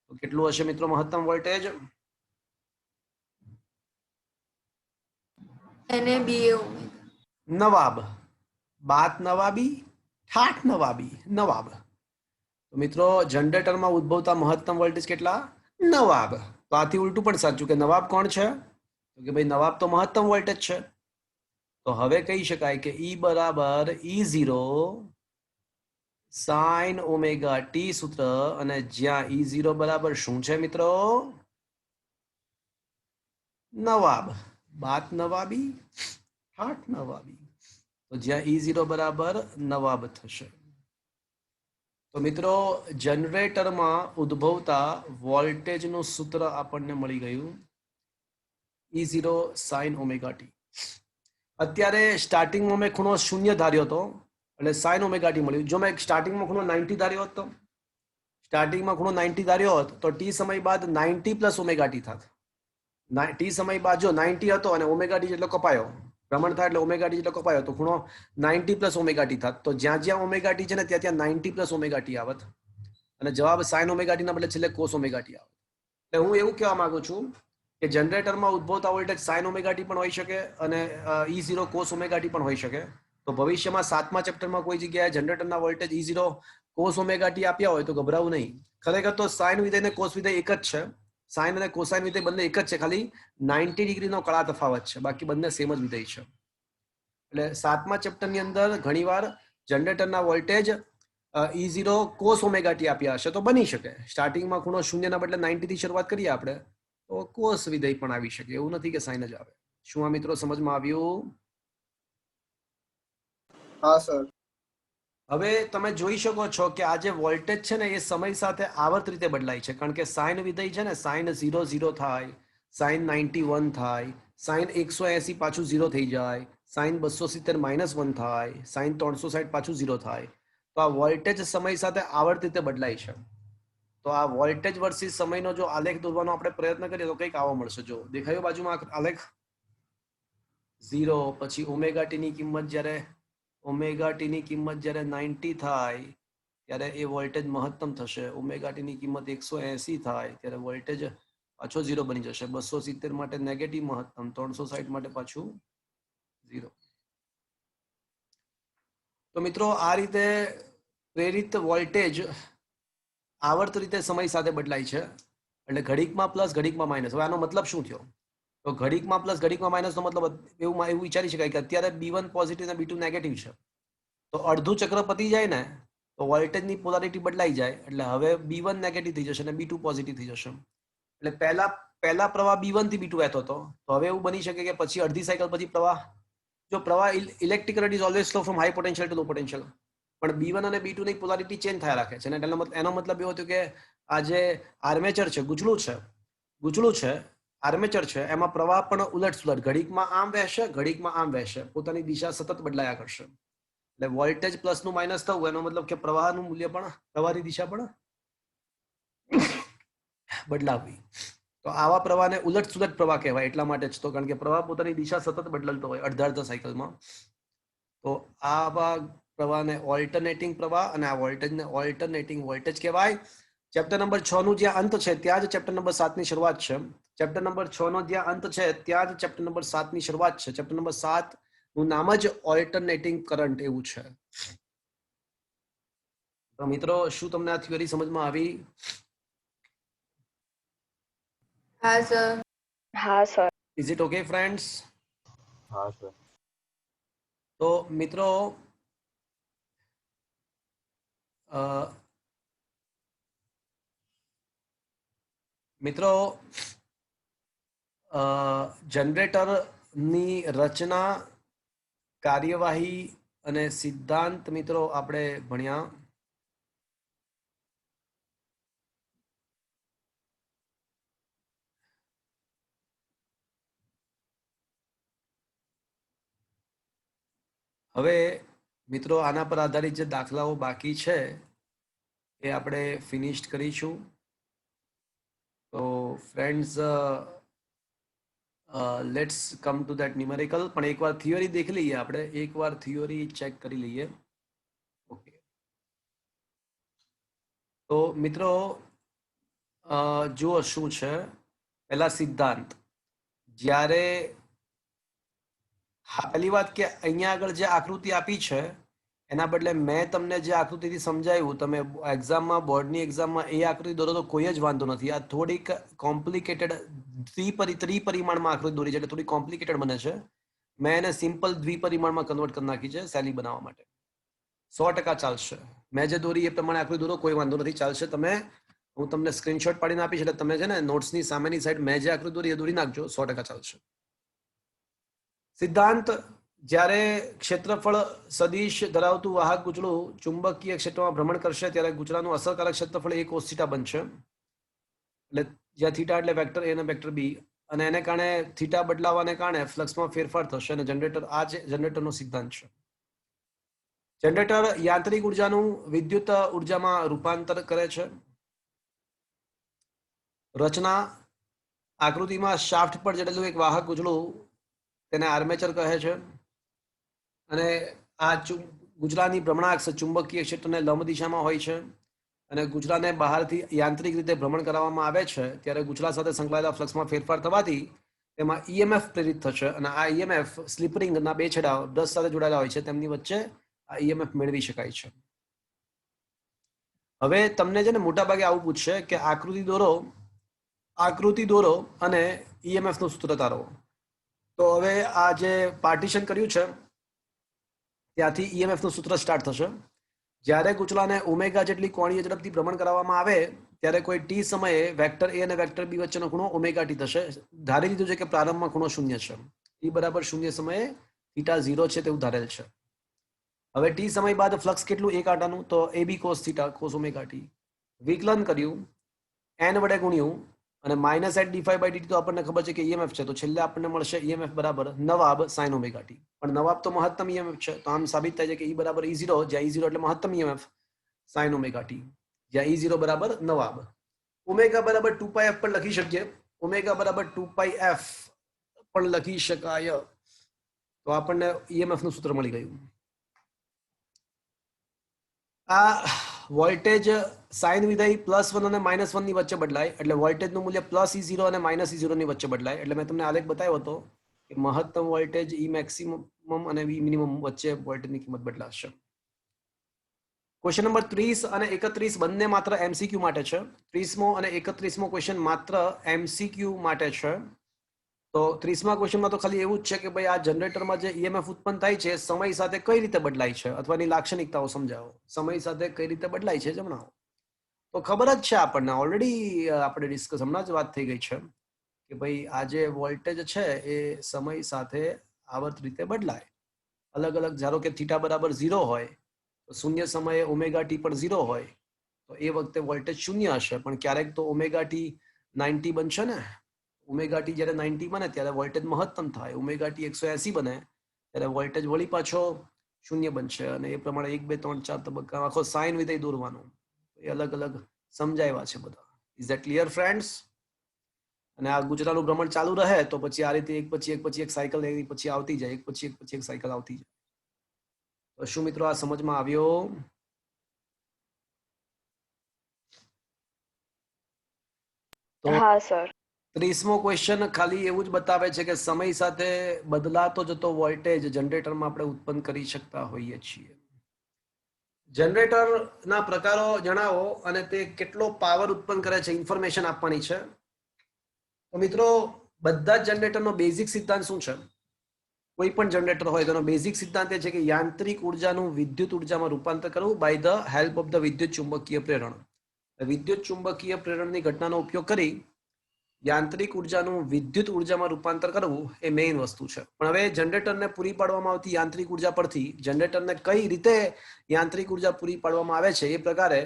તો કેટલું હશે મિત્રો મહત્તમ વોલ્ટેજ? નવાબ. બાત નવાબી, ઠાઠ નવાબી, નવાબ. તો મિત્રો, જનરેટરમાં ઉદ્ભવતા મહત્તમ વોલ્ટેજ કેટલા? નવાબ. તો આથી ઉલટું પણ સાચું કે નવાબ કોણ છે? તો કે ભાઈ નવાબ તો મહત્તમ વોલ્ટેજ છે. તો હવે કહી શકાય કે E બરાબર E0 સાઇન ઓમેગા t સૂત્ર. અને જ્યાં E0 બરાબર શું છે મિત્રો? નવાબ. બાત નવાબી, ઠાઠ નવાબી. તો જ્યાં E0 બરાબર નવાબ થશે. તો મિત્રો, જનરેટરમાં ઉદ્ભવતા વોલ્ટેજનું સૂત્ર આપણને મળી ગયું. E0 sine omega t. અત્યારે સ્ટાર્ટિંગમાં મેં ખૂણો 0 ધાર્યો હતો એટલે સાઇન ઓમેગા t મળ્યું. જો મેં સ્ટાર્ટિંગમાં ખૂણો 90 ધાર્યો હોત તો સ્ટાર્ટિંગમાં ખૂણો 90 ધાર્યો હોત તો t સમય બાદ 90 પ્લસ ઓમેગા t થાત. t સમય બાદ જો 90 હતો અને ઓમેગા t જેટલો કપાયો, ભ્રમણ થાય એટલે ઓમેગા t જેટલો કપાયો તો ખૂણો 90 પ્લસ ઓમેગા t થાત. તો જ્યાં જ્યાં ઓમેગા t છે ને ત્યાં ત્યાં 90 પ્લસ ઓમેગા t આવત. અને જવાબ સાઇન ઓમેગા t ના બદલે છેલ્લે કોસ ઓમેગા t આવત. એટલે હું એવું કહેવા માંગુ છું કે જનરેટરમાં ઉદ્ભવતા વોલ્ટેજ સાઇન ઓમેગા t પણ હોઈ શકે અને E0 કોસ ઓમેગા t પણ હોઈ શકે. તો ભવિષ્યમાં 7મા ચેપ્ટરમાં કોઈ જગ્યાએ જનરેટરના voltage E0 cos omega t આપ્યા હોય તો ગભરાવું નહીં. ખરેખર તો સાઇન વિધેય અને કોસ વિધેય એક જ છે. સાઇન અને કોસાઇન વિધેય બંને એક જ છે, ખાલી 90 ડિગ્રીનો કળા તફાવત છે. બાકી બંને સેમ જ વિધેય છે. એટલે 7મા ચેપ્ટરની અંદર ઘણીવાર જનરેટરના voltage E0 cos omega t આપ્યા હશે તો બની શકે. સ્ટાર્ટિંગમાં ખૂણો 0 ના બદલે 90 થી શરૂઆત કરીએ આપણે તો તો કોસ વિધેય પણ આવી શકે, એવું નથી કે સાઇન જ આવે. શું આ મિત્રો સમજમાં આવ્યું? હા સર. હવે તમે જોઈ શકો છો કે આ જે વોલ્ટેજ છે ને એ સમય સાથે આવર્ત રીતે બદલાય છે, કારણ કે સાઇન વિધેય છે ને સાઇન 0 થાય, સાઇન 91 થાય, સાઇન 180 પાછું 0 થઈ જાય, સાઇન 270 -1 થાય, સાઇન 360 પાછું 0 થાય. તો આ વોલ્ટેજ સમય સાથે આવર્ત રીતે બદલાય છે. તો આ વોલ્ટેજ વર્સિસ સમયનો જો આલેખ દોરવાનો આપણે પ્રયત્ન કરીએ તો કંઈક આવો મળશે. જો દેખાયો બાજુમાં આલેખ? 0 પછી ઓમેગા ટી ની કિંમત જ્યારે ઓમેગા ટી ની કિંમત જ્યારે 90 થાય ત્યારે એ વોલ્ટેજ મહત્તમ થશે. ઓમેગા ટી ની કિંમત 180 થાય ત્યારે વોલ્ટેજ પાછો 0 બની જશે. 270 માટે નેગેટિવ મહત્તમ, 360 માટે પાછું 0. તો મિત્રો આ રીતે પ્રેરિત વોલ્ટેજ આવર્ત રીતે સમય સાથે બદલાય છે. એટલે ઘડીકમાં પ્લસ ઘડીકમાં માઇનસ. હવે આનો મતલબ શું થયો? તો ઘડીકમાં પ્લસ ઘડીકમાં માઇનસ નો મતલબ એવું વિચારી શકાય કે અત્યારે B1 પોઝિટિવ અને B2 નેગેટિવ છે, તો અડધું ચક્ર પતી જાય ને તો વોલ્ટેજની પોલારિટી બદલાઈ જાય, એટલે હવે B1 નેગેટિવ થઈ જશે અને B2 પોઝિટિવ થઈ જશે. એટલે પહેલા પ્રવાહ B1 થી B2 વહેતો હતો, તો હવે એવું બની શકે કે પછી અડધી સાયકલ પછી પ્રવાહ electric current is always flow from high potential two law potential, પણ B1 અને B2 ની પોલારિટી ચેન્જ થયા રાખે છે. એનો મતલબ એવો થયો કે આ જે આર્મેચર છે, ગુચલું છે, આર્મેચર છે, એમાં પ્રવાહ પણ ઉલટ ઘડીકમાં આમ વહેશે, ઘડીકમાં આમ વહેશે, પોતાની દિશા સતત બદલાયા કરશે. એટલે વોલ્ટેજ પ્લસ નું માઇનસ થવું એનો મતલબ કે પ્રવાહનું મૂલ્ય પણ, પ્રવાહની દિશા પણ બદલાવવી. તો આવા પ્રવાહને ઉલટ સુલટ પ્રવાહ કહેવાય. એટલા માટે જ તો, કારણ કે પ્રવાહ પોતાની દિશા સતત બદલતો હોય અડધા સાયકલમાં. તો આવા પ્રવાહને ઓલ્ટરનેટિંગ પ્રવાહ અને આ વોલ્ટેજને ઓલ્ટરનેટિંગ વોલ્ટેજ કહેવાય. ચેપ્ટર નંબર 6 નું જ્યાં અંત છે ત્યાં જ ચેપ્ટર નંબર 7 ની શરૂઆત છે. ચેપ્ટર નંબર 6 નો જ્યાં અંત છે ત્યાં જ ચેપ્ટર નંબર 7 ની શરૂઆત છે. ચેપ્ટર નંબર 7 નું નામ જ ઓલ્ટરનેટિંગ કરંટ એવું છે. તો મિત્રો, શું તમને આ થિયરી સમજમાં આવી? હા સર. હા sir. Is it okay friends? હા સર. તો મિત્રો, જનરેટરની રચના, કાર્યવાહી અને સિદ્ધાંત મિત્રો આપણે ભણ્યા. હવે મિત્રો આના પર આધારિત જે દાખલાઓ બાકી છે એ આપણે ફિનિશ્ડ કરીશું. તો friends, let's come to that numerical. પણ એકવાર થિયરી દેખી લઈએ, આપણે એકવાર થિયરી ચેક કરી લઈએ. ઓકે, તો મિત્રો જુઓ શું છે. પહેલા સિદ્ધાંત. જ્યારે પહેલી વાત કે અહીંયા આગળ જે આકૃતિ આપી છે એના બદલે મેં તમને જે આકૃતિથી સમજાવ્યું, તમે એક્ઝામમાં, બોર્ડની એક્ઝામમાં એ આકૃતિ દોરો તો કોઈ જ વાંધો નથી. આ થોડીક કોમ્પ્લિકેટેડ ત્રિપરિમાણમાં આકૃતિ દોરી છે, એટલે થોડી કોમ્પ્લિકેટેડ બને છે. મેં એને સિમ્પલ દ્વિપરિમાણમાં કન્વર્ટ કરી નાખી છે સહેલી બનાવવા માટે. 100% ચાલશે. મેં જે દોરી એ પ્રમાણે આકૃતિ દોરો, કોઈ વાંધો નથી, ચાલશે. હું તમને સ્ક્રીનશોટ પાડીને આપીશ, એટલે તમે છે ને નોટ્સની સામેની સાઈડ મેં જે આકૃતિ દોરી એ દોરી નાખજો. 100% ચાલશે. સિદ્ધાંત. જ્યારે ક્ષેત્રફળ સદિશ ધરાવતું વાહક ગુચડું ચુંબકીય ક્ષેત્રમાં ભ્રમણ કરશે ત્યારે ગુચડાનું અસરકારક ક્ષેત્રફળ a cos θ બનશે. એટલે જ્યાં થીટા એટલે વેક્ટર a અને વેક્ટર b, અને એને કારણે થીટા બદલાવાને કારણે ફ્લક્સમાં ફેરફાર થશે. અને આ જનરેટરનો સિદ્ધાંત છે. જનરેટર યાંત્રિક ઉર્જાનું વિદ્યુત ઉર્જામાં રૂપાંતર કરે છે. રચના. આકૃતિમાં શાફ્ટ પર જડેલું એક વાહક ગુચડું, તેને આર્મેચર કહે છે. અને આ ગુચડાની ભ્રમણાક્ષ ચુંબકીય ક્ષેત્રને લંબ દિશામાં હોય છે. અને ગુચડાને બહારથી યાંત્રિક રીતે ભ્રમણ કરવામાં આવે છે ત્યારે ગુચડા સાથે સંકળાયેલા ફ્લક્સમાં ફેરફાર થવાથી તેમાં EMF પ્રેરિત થશે. અને આ EMF સ્લિપ રિંગના બે છેડા બ્રશ સાથે જોડાયેલા હોય છે, તેમની વચ્ચે આ EMF મેળવી શકાય છે. હવે તમને છે ને મોટા ભાગે આવું પૂછશે કે આકૃતિ દોરો અને EMF નું સૂત્ર તારો. તો હવે આ જે પાર્ટીશન કર્યું છે ત્યાંથી EMF નું સૂત્ર સ્ટાર્ટ થશે. જ્યારે ગુચડાને ઓમેગા જેટલી કોણીય ઝડપથી ભ્રમણ કરવામાં આવે ત્યારે કોઈ ટી સમયે વેક્ટર એ અને વેક્ટર બી વચ્ચેનો ખૂણો ઓમેગા ટી થશે. ધારી લીધું છે કે પ્રારંભમાં ખૂણો 0 છે. ટી બરાબર 0 સમયે થીટા 0 છે તેવું ધારેલ છે. હવે ટી સમય બાદ ફ્લક્સ કેટલું એક આટાનું, તો A B cos theta cos omega t. વિકલન કર્યું, n વડે ગુણ્યું અને minus at d phi by dt તો આપણને ખબર છે કે ઈએમએફ છે, તો છેલ્લે આપણને મળશે ઈએમએફ બરાબર નવાબ સાઇન ઓમેગા ટી. પણ નવાબ તો મહત્તમ ઈએમએફ છે, તો આમ સાબિત થાય છે કે ઈ બરાબર ઈ ઝીરો, જ્યાં ઈ ઝીરો એટલે મહત્તમ ઈએમએફ સાઇન ઓમેગા ટી, જ્યાં ઈ ઝીરો બરાબર નવાબ. ઓમેગા બરાબર 2πf પણ લખી શકીએ, ઓમેગા બરાબર 2πf પણ લખી શકાય. તો આપણને ઈએમએફ નું સૂત્ર મળી ગયું. આ વોલ્ટેજ સાઇન વિધેય +1 અને -1 ની વચ્ચે બદલાય, એટલે વોલ્ટેજનું મૂલ્ય +E0 અને -E0 ની વચ્ચે બદલાય. એટલે મેં તમને આલેખ બતાવ્યો હતો કે મહત્તમ વોલ્ટેજ ઈ મેક્સિમમ અને વી મિનિમમ વચ્ચે વોલ્ટેજની કિંમત બદલાશે. ક્વેશ્ચન નંબર 30 અને 31 બંને માત્ર એમસીક્યુ માટે છે. 30મો અને 31મો ક્વેશ્ચન માત્ર એમસીક્યુ માટે છે. તો 30મા ક્વેશ્ચનમાં તો ખાલી એવું જ છે કે ભાઈ આ જનરેટરમાં જે ઈએમએફ ઉત્પન્ન થાય છે સમય સાથે કઈ રીતે બદલાય છે, અથવા એની લાક્ષણિકતાઓ સમજાવો. સમય સાથે કઈ રીતે બદલાય છે જણાવો. તો ખબર જ છે આપણને, ઓલરેડી આપણે ડિસ્કસ હમણાં જ વાત થઈ ગઈ છે કે ભાઈ આ જે વોલ્ટેજ છે એ સમય સાથે આવર્ત રીતે બદલાય. અલગ અલગ, ધારો કે થીટા બરાબર 0 હોય તો શૂન્ય સમયે ઓમેગા ટી પણ 0 હોય, તો એ વખતે વોલ્ટેજ 0 હશે. પણ ક્યારેક તો ઓમેગા ટી 90 બનશે ને. ઓમેગા ટી જ્યારે 90 બને ત્યારે વોલ્ટેજ મહત્તમ થાય. ઓમેગા ટી 180 બને ત્યારે વોલ્ટેજ વળી પાછો 0 બનશે. અને એ પ્રમાણે 1 2 3 4 તબક્કા આખો સાઇન વિધેય દોરવાનું. એ અલગ અલગ સમજાવ્યા છે બધા. Is that clear friends? અને આ ગુજરાતનું ભ્રમણ ચાલુ રહે તો પછી આ રીતે એક પછી એક સાયકલ એની પછી આવતી જાય, એક પછી એક સાયકલ આવતી જાય. તો શું મિત્રો આ સમજમાં આવ્યો? તો હા સર. 30મો ક્વેશ્ચન ખાલી એવું જ બતાવે છે કે સમય સાથે બદલાતો જતો વોલ્ટેજ જનરેટરમાં આપણે ઉત્પન્ન કરી શકતા હોઈએ છીએ. જનરેટરના પ્રકારો જણાવો અને તે કેટલો પાવર ઉત્પન્ન કરે છે ઇન્ફોર્મેશન આપવાની છે. તો મિત્રો બધા જ જનરેટરનો બેઝિક સિદ્ધાંત શું છે? કોઈ પણ જનરેટર હોય તેનો બેઝિક સિદ્ધાંત એ છે કે યાંત્રિક ઉર્જાનું વિદ્યુત ઉર્જામાં રૂપાંતર કરવું by the help of the વિદ્યુત ચુંબકીય પ્રેરણ. વિદ્યુત ચુંબકીય પ્રેરણની ઘટનાનો ઉપયોગ કરી યાંત્રિક ઉર્જાનું વિદ્યુત ઉર્જામાં રૂપાંતર કરવું એ મેઇન વસ્તુ છે. પણ હવે જનરેટરને પૂરી પાડવામાં આવતી યાંત્રિક ઉર્જા પરથી જનરેટરને કઈ રીતે યાંત્રિક ઉર્જા પૂરી પાડવામાં આવે છે એ પ્રકારે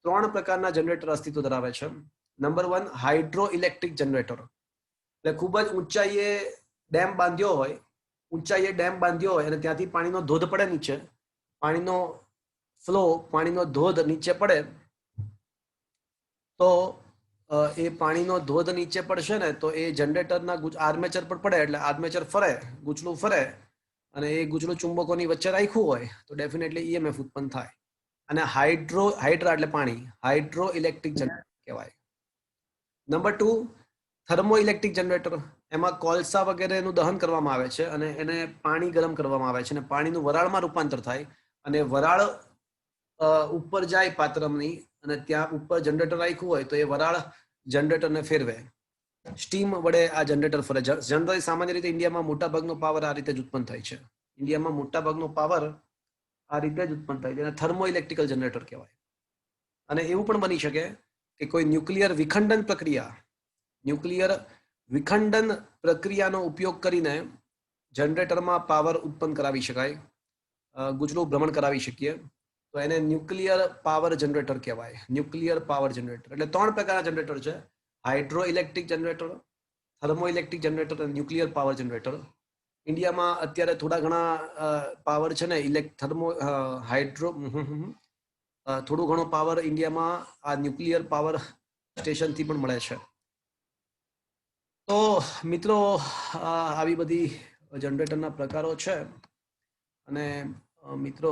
3 પ્રકારના જનરેટર અસ્તિત્વ ધરાવે છે. Number 1 hydro electric generator. એટલે ખૂબ જ ઊંચાઈએ ડેમ બાંધ્યો હોય, અને ત્યાંથી પાણીનો ધોધ પડે નીચે, પાણીનો ફ્લો, પાણીનો ધોધ નીચે પડે, તો એ પાણીનો ધોધ નીચે પડશે ને તો એ જનરેટરના આર્મેચર પર પડે એટલે આર્મેચર ફરે, ગૂંચળું ફરે, અને એ ગૂંચળું ચુંબકોની વચ્ચે રાખ્યું હોય તો ડેફિનેટલી ઈએમએફ ઉત્પન્ન થાય. અને હાઇડ્રા એટલે પાણી, હાઇડ્રો ઇલેક્ટ્રિક જનરેટર કહેવાય. Number 2 thermo electric generator. એમાં કોલસા વગેરેનું દહન કરવામાં આવે છે અને એને પાણી ગરમ કરવામાં આવે છે અને પાણીનું વરાળમાં રૂપાંતર થાય અને વરાળ ઉપર જાય પાત્રમની અને ત્યાં ઉપર જનરેટર રાખ્યું હોય તો એ વરાળ જનરેટરને ફેરવે. સ્ટીમ વડે આ જનરેટર ફરે. જનરલી સામાન્ય રીતે ઇન્ડિયામાં મોટાભાગનો પાવર આ રીતે જ ઉત્પન્ન થાય છે. ઇન્ડિયામાં મોટાભાગનો પાવર આ રીતે જ ઉત્પન્ન થાય છે અને થર્મો ઇલેક્ટ્રિકલ જનરેટર કહેવાય. અને એવું પણ બની શકે કે કોઈ ન્યુક્લિયર વિખંડન પ્રક્રિયાનો ઉપયોગ કરીને જનરેટરમાં પાવર ઉત્પન્ન કરાવી શકાય, ગૂંચળું ભ્રમણ કરાવી શકીએ, તો એને ન્યુક્લિયર પાવર જનરેટર કહેવાય. ન્યુક્લિયર પાવર જનરેટર એટલે 3 પ્રકારના જનરેટર છે: hydro electric generator, thermo electric generator અને ન્યુક્લિયર પાવર જનરેટર. ઇન્ડિયામાં અત્યારે થોડા ઘણા પાવર છે ને થોડું ઘણું પાવર ઇન્ડિયામાં આ ન્યુક્લિયર પાવર સ્ટેશનથી પણ મળે છે. તો મિત્રો આવી બધી જનરેટરના પ્રકારો છે. અને મિત્રો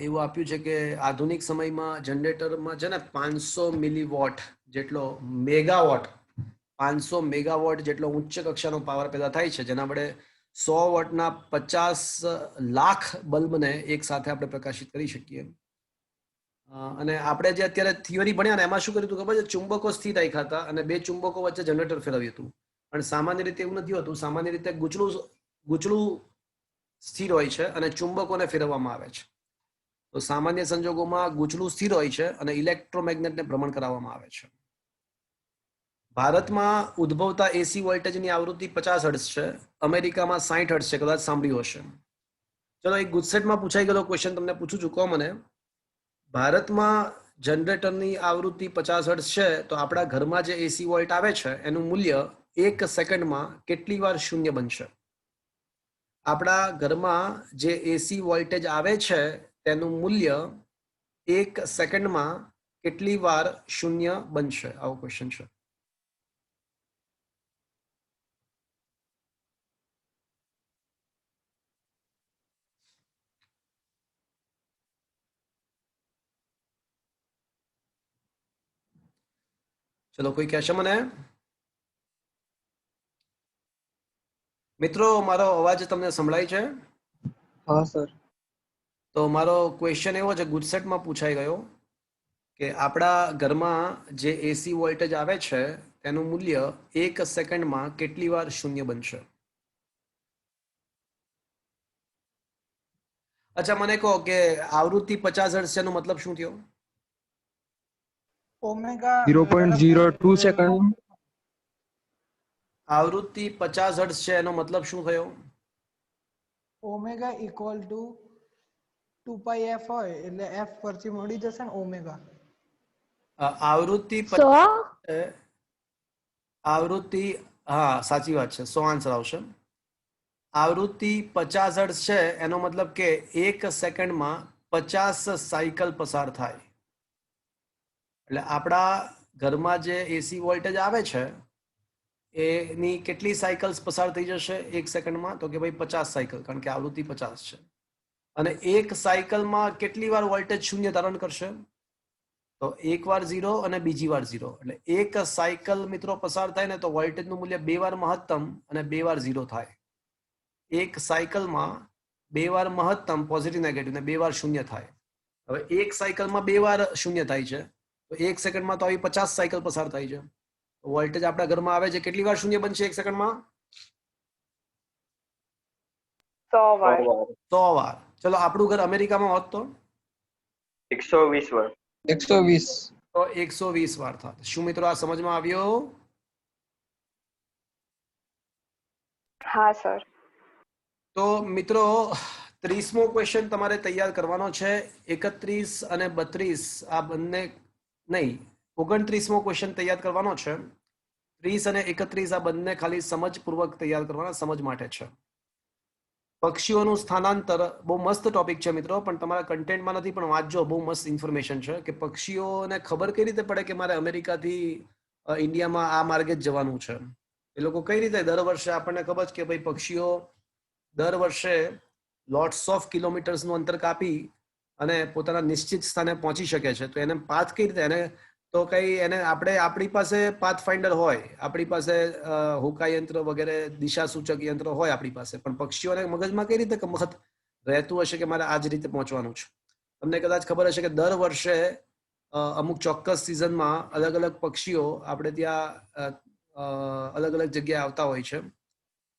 એવું આપ્યું છે કે આધુનિક સમયમાં જનરેટરમાં છે ને 500 મિલીવોટ જેટલો 500 મેગાવોટ જેટલો ઉચ્ચ કક્ષાનો પાવર પેદા થાય છે, જેના વડે 100 વોટના 50 લાખ બલ્બને એક સાથે આપણે પ્રકાશિત કરી શકીએ. અને આપણે જે અત્યારે થિયરી ભણ્યા ને એમાં શું કર્યું હતું ખબર છે? ચુંબકો સ્થિર રાખ્યા હતા અને 2 ચુંબકો વચ્ચે જનરેટર ફેરવ્યું હતું. પણ સામાન્ય રીતે એવું નથી હોતું. સામાન્ય રીતે ગૂંચળું સ્થિર હોય છે અને ચુંબકોને ફેરવવામાં આવે છે. તો સામાન્ય સંજોગોમાં ગૂંચળું સ્થિર હોય છે અને ઇલેક્ટ્રોમેગ્નેટને ભ્રમણ કરાવવામાં આવે છે. ભારતમાં ઉદ્ભવતા એસી વોલ્ટેજની આવૃત્તિ 50 હર્ટ્ઝ છે. અમેરિકામાં 60 હર્ટ્ઝ છે. કદાચ સાંભળ્યું હશે. ચલો એક ગુજસેટમાં પૂછાઈ ગયેલો ક્વેશ્ચન તમને પૂછું છું. કહો મને, ભારતમાં જનરેટરની આવૃત્તિ 50 હર્ટ્ઝ છે, તો આપણા ઘરમાં જે એસી વોલ્ટ આવે છે એનું મૂલ્ય 1 સેકન્ડમાં કેટલી વાર શૂન્ય બનશે? આપણા ઘરમાં જે એસી વોલ્ટેજ આવે છે તેનું મૂલ્ય 1 સેકન્ડમાં કેટલી વાર શૂન્ય બનશે? આવો ક્વેશ્ચન છે. ચલો કોઈ કહેશે મને? મિત્રો મારો અવાજ તમને સંભળાય છે? હા સર. તો મારો ક્વેશ્ચન એવો છે, ગુજસેટમાં પૂછાઈ ગયો કે આપણા ઘરમાં જે એસી વોલ્ટેજ આવે છે તેનું મૂલ્ય 1 સેકન્ડમાં કેટલી વાર શૂન્ય બનશે? અચ્છા મને કહો કે આવૃત્તિ 50 હર્ટ્ઝ છે એનો મતલબ શું થયો? Omega 0.02 second. આવૃત્તિ 50 હર્ટ્ઝ છે એનો મતલબ શું થયો? Omega equal to 2 pi F હોય એટલે એફ પરથી મળી જશે ને ઓમેગા. આવૃત્તિ આવૃત્તિ હા સાચી વાત છે, 100 આન્સર આવશે. આવૃત્તિ 50 હર્ટ્ઝ છે એનો મતલબ કે 1 સેકન્ડમાં 50 સાયકલ પસાર થાય. એટલે આપણા ઘરમાં જે એસી વોલ્ટેજ આવે છે એની કેટલી સાયકલ્સ પસાર થઈ જશે 1 સેકન્ડમાં? તો કે ભાઈ 50 સાયકલ, કારણ કે આવૃત્તિ 50 છે. અને એક સાયકલમાં કેટલી વાર વોલ્ટેજ શૂન્ય ધારણ કરશે? તો એક વાર 0 અને બીજી વાર 0. એટલે એક સાયકલ મિત્રો પસાર થાય ને તો વોલ્ટેજનું મૂલ્ય 2 વાર મહત્તમ અને 2 વાર 0 થાય. એક સાયકલમાં 2 વાર મહત્તમ પોઝિટિવ નેગેટિવ ને 2 વાર શૂન્ય થાય. હવે એક સાયકલમાં 2 વાર શૂન્ય થાય છે, તો 1 સેકન્ડમાં તો આવી 50 સાયકલ પસાર થાય છે. વોલ્ટેજ આપણા ઘરમાં આવે છે, કેટલી વાર શૂન્ય બનશે 1 સેકન્ડમાં? 100 વાર. 100 વાર. ચલો આપણું ઘર અમેરિકામાં હોત તો 120 વાર. 120. તો 120 વાર થાત. શું મિત્રો આ સમજમાં આવ્યો? હા સર. તો મિત્રો 30મો ક્વેશ્ચન તમારે તૈયાર કરવાનો છે. 31 અને 32 આ બંને નહીં, 29મો ક્વેશ્ચન તૈયાર કરવાનો છે. 30 અને 31 આ બંને ખાલી સમજપૂર્વક તૈયાર કરવાના, સમજ માટે છે. પક્ષીઓનું સ્થાનાંતર બહુ મસ્ત ટોપિક છે મિત્રો, પણ તમારા કન્ટેન્ટમાં નથી, પણ વાંચજો, બહુ મસ્ત ઇન્ફોર્મેશન છે કે પક્ષીઓને ખબર કઈ રીતે પડે કે મારે અમેરિકાથી ઇન્ડિયામાં આ માર્ગે જ જવાનું છે. એ લોકો કઈ રીતે દર વર્ષે, આપણને ખબર છે કે ભાઈ પક્ષીઓ દર વર્ષે લોટ્સ ઓફ કિલોમીટર્સનું અંતર કાપી અને પોતાના નિશ્ચિત સ્થાને પહોંચી શકે છે. તો એને પાથ કઈ રીતે, એને તો કઈ એને આપણે, આપણી પાસે પાથ ફાઇન્ડર હોય, આપણી પાસે હોકા યંત્ર વગેરે દિશા સૂચક યંત્ર હોય આપણી પાસે, પણ પક્ષીઓને મગજમાં કઈ રીતે મહત રહેતું હશે કે મારે આ જ રીતે પહોંચવાનું છે? તમને કદાચ ખબર હશે કે દર વર્ષે અમુક ચોક્કસ સિઝનમાં અલગ અલગ પક્ષીઓ આપણે ત્યાં અલગ અલગ જગ્યાએ આવતા હોય છે,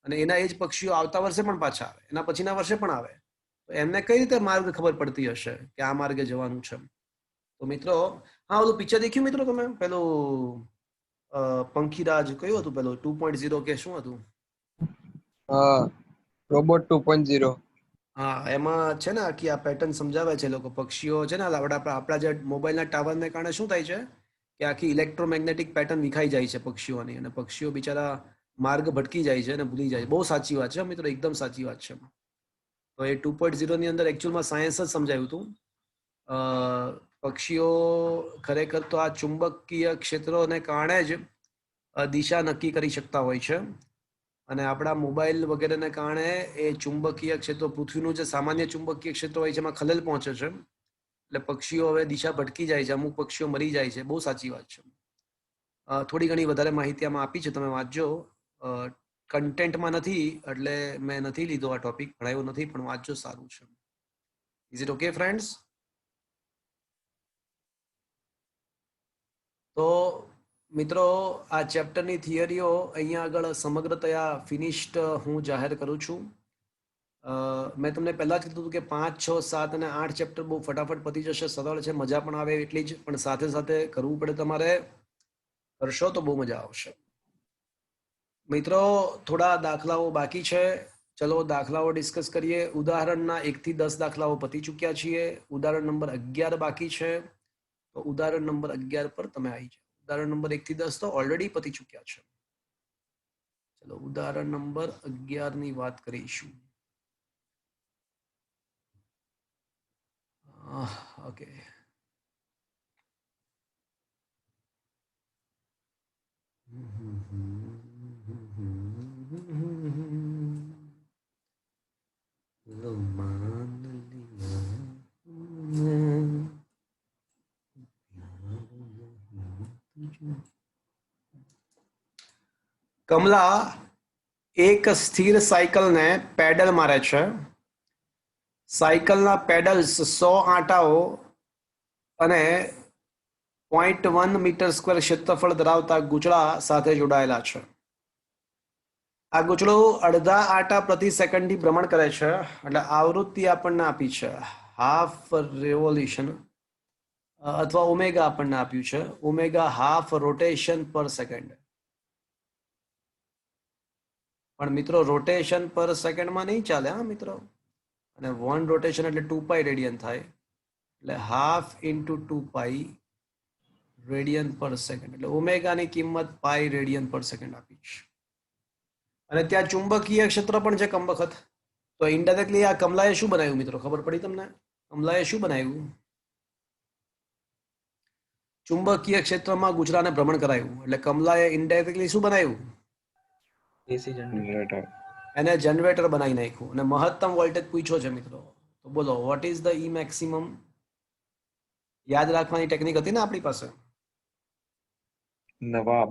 અને એના એ જ પક્ષીઓ આવતા વર્ષે પણ પાછા આવે, એના પછીના વર્ષે પણ આવે. તો એમને કઈ રીતે માર્ગ ખબર પડતી હશે કે આ માર્ગે જવાનું છે? તો મિત્રો હા, ઓલું પિક્ચર દેખ્યું મિત્રો તમે, પેલું પંખીરાજ કયું હતું પેલું 2.0 કે શું હતું? હા, રોબોટ 2.0. હા, એમાં છે ને આખી આ પેટર્ન સમજાવે છે લોકો. પક્ષીઓ છે ને આપણા જે મોબાઈલના ટાવરને કારણે શું થાય છે કે આખી ઇલેક્ટ્રોમેગ્નેટિક પેટર્ન વિખાઈ જાય છે પક્ષીઓની, અને પક્ષીઓ બિચારા માર્ગ ભટકી જાય છે અને ભૂલી જાય છે. બહુ સાચી વાત છે મિત્રો, એકદમ સાચી વાત છે. તો એ 2.0 ની અંદર એકચ્યુઅલમાં સાયન્સ જ સમજાયું હતું. પક્ષીઓ ખરેખર તો આ ચુંબકીય ક્ષેત્રોને કારણે જ દિશા નક્કી કરી શકતા હોય છે, અને આપણા મોબાઈલ વગેરેને કારણે એ ચુંબકીય ક્ષેત્રો, પૃથ્વીનું જે સામાન્ય ચુંબકીય ક્ષેત્ર હોય છે એમાં ખલેલ પહોંચે છે, એટલે પક્ષીઓ હવે દિશા ભટકી જાય છે, અમુક પક્ષીઓ મરી જાય છે. બહુ સાચી વાત છે. થોડી ઘણી વધારે માહિતી આમાં આપી છે, તમે વાંચજો. કન્ટેન્ટમાં નથી એટલે મેં નથી લીધો આ ટોપિક, ભણાયો નથી, પણ વાંચજો, સારું છે. Is it okay friends? તો મિત્રો આ ચેપ્ટરની થિયરીઓ અહીંયા આગળ સમગ્રતયા ફિનિશ્ડ હું જાહેર કરું છું. મેં તમને પહેલા જ કીધું હતું કે 5, 6, 7 અને 8 ચેપ્ટર બહુ ફટાફટ પતી જશે, સરળ છે, મજા પણ આવે એટલી જ, પણ સાથે સાથે કરવું પડે તમારે. કરશો તો બહુ મજા આવશે. મિત્રો થોડા દાખલાઓ બાકી છે, ચલો દાખલાઓ ડિસ્કસ કરીએ. ઉદાહરણના 1 થી 10 દાખલાઓ પતી ચૂક્યા છીએ. ઉદાહરણ નંબર 11 બાકી છે, તો ઉદાહરણ નંબર 11 પર તમે આવી જાઓ. ઉદાહરણ નંબર 1 થી 10 તો ઓલરેડી પતી ચૂક્યા છે. ચલો ઉદાહરણ નંબર 11 ની વાત કરીશું. ઓકે, કમલા એક સ્થિર સાયકલને પેડલ મારે છે. સાયકલના પેડલ્સ 100 આંટાઓ અને 0.1 મીટર સ્ક્વેર ક્ષેત્રફળ ધરાવતા ગૂંચળા સાથે જોડાયેલા છે. આ ગૂંચળું અડધા આંટા પ્રતિ સેકન્ડથી ભ્રમણ કરે છે, એટલે આવૃત્તિ આપણને આપી છે હાફ રેવોલ્યુશન, અથવા ઓમેગા આપણને આપ્યું છે, ઓમેગા હાફ રોટેશન પર સેકન્ડ. પણ મિત્રો રોટેશન પર સેકન્ડમાં નહીં ચાલે હા મિત્રો, અને 1 રોટેશન એટલે 2π રેડિયન થાય, એટલે હાફ ઇન્ટુ 2π રેડિયન પર સેકન્ડ, એટલે ઓમેગાની કિંમત પાઈ રેડિયન પર સેકન્ડ આપી છે. અને ત્યાં ચુંબકીય ક્ષેત્ર પણ છે કમબખત. તો ઇનડાયરેક્ટલી આ કમલાએ શું બનાવ્યું મિત્રો, ખબર પડી તમને? કમલાએ શું બનાવ્યું? ચુંબકીય ક્ષેત્રમાં ગૂંચળાને ભ્રમણ કરાયું, એટલે કમલાએ ઇનડાયરેક્ટલી શું બનાવ્યું? એસી જનરેટર. એને જનરેટર બનાવી નાખ્યું અને મહત્તમ વોલ્ટેજ પૂછ્યો છે મિત્રો. તો બોલો vote is the E maximum? યાદ રાખવાની ટેકનિક હતી ને આપણી પાસે. નવાબ.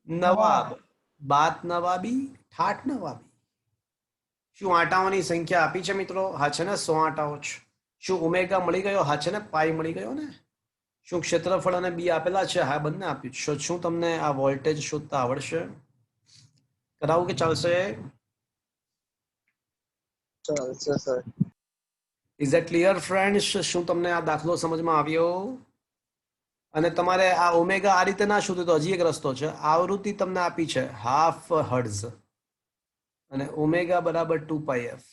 નવાબ, બાત નવાબી, ઠાઠ નવાબી. શું આંટાઓની સંખ્યા આપી છે મિત્રો? હા છે ને, 100 આંટાઓ છે. શું ઓમેગા મળી ગયો? હા છે ને, પાઈ મળી ગયો ને. શું ક્ષેત્રફળ અને બી આપેલા છે? હા, બંને આપ્યું છે. શું તમને આ વોલ્ટેજ શોધતા આવડશે? કરાવું કે ચાલશે? ચાલશે sir. Is that clear friends? શું તમને આ દાખલો સમજમાં આવ્યો? અને તમારે આ ઓમેગા આ રીતે ના શોધ્યું તો હજી એક રસ્તો છે. આવૃત્તિ તમને આપી છે હાફ હર્ટ્ઝ અને ઓમેગા બરાબર 2πf.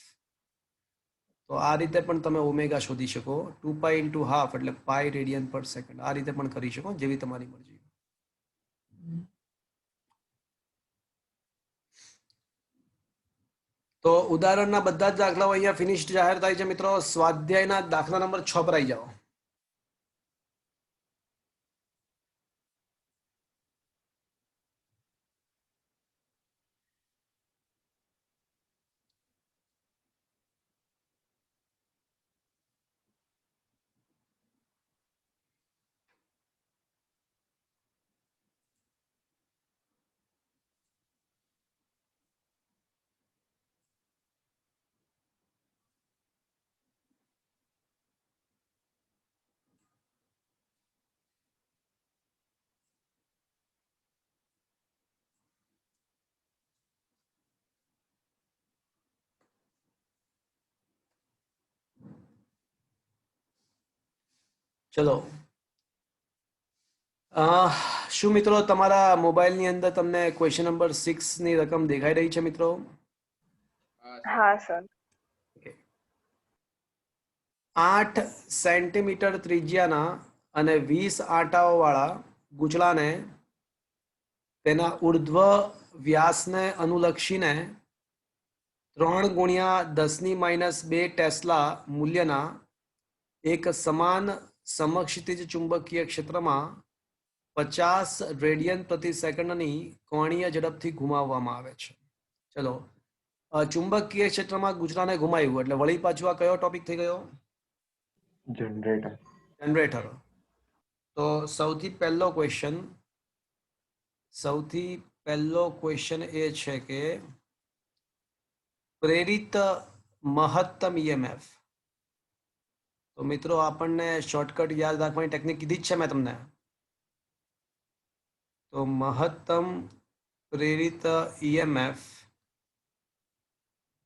તો આ રીતે પણ તમે ઓમેગા શોધી શકો. 2π ઇન્ટુ હાફ એટલે પાઈ રેડિયન પર સેકન્ડ. આ રીતે પણ કરી શકો, જેવી તમારી મરજી. તો ઉદાહરણના બધા જ દાખલાઓ અહીંયા ફિનિશ્ડ જાહેર થાય છે મિત્રો. સ્વાધ્યાયના દાખલા નંબર 6 પર આવી જાઓ. ચલો, શું મિત્રો તમારા મોબાઈલની અંદર તમને ક્વેશ્ચન નંબર 6 ની રકમ દેખાઈ રહી છે મિત્રો? હા સર. 8 સેન્ટીમીટર ત્રિજ્યાના અને 20 આંટાઓ વાળા ગૂંચળાને તેના ઉર્ધ્વ વ્યાસને અનુલક્ષીને 3 ગુણ્યા 10⁻² ટેસ્લા મૂલ્યના એક સમાન સમક્ષિતિજ ચુંબકીય ક્ષેત્રમાં 50 રેડિયન પ્રતિ સેકન્ડની કોણીય ઝડપથી ઘુમાવવામાં આવે છે. ચલો, ચુંબકીય ક્ષેત્રમાં ગૂંચળાને ઘુમાવ્યું એટલે વળી પાછું આ કયો ટોપિક થઈ ગયો? જનરેટર. જનરેટર. તો સૌથી પહેલો ક્વેશ્ચન એ છે કે પ્રેરિત મહત્તમ ઈએમએફ. તો મિત્રો આપણને શોર્ટકટ યાદ રાખવાની ટેકનિક કીધી જ છે મેં તમને. તો મહત્તમ પ્રેરિત ઈએમએફ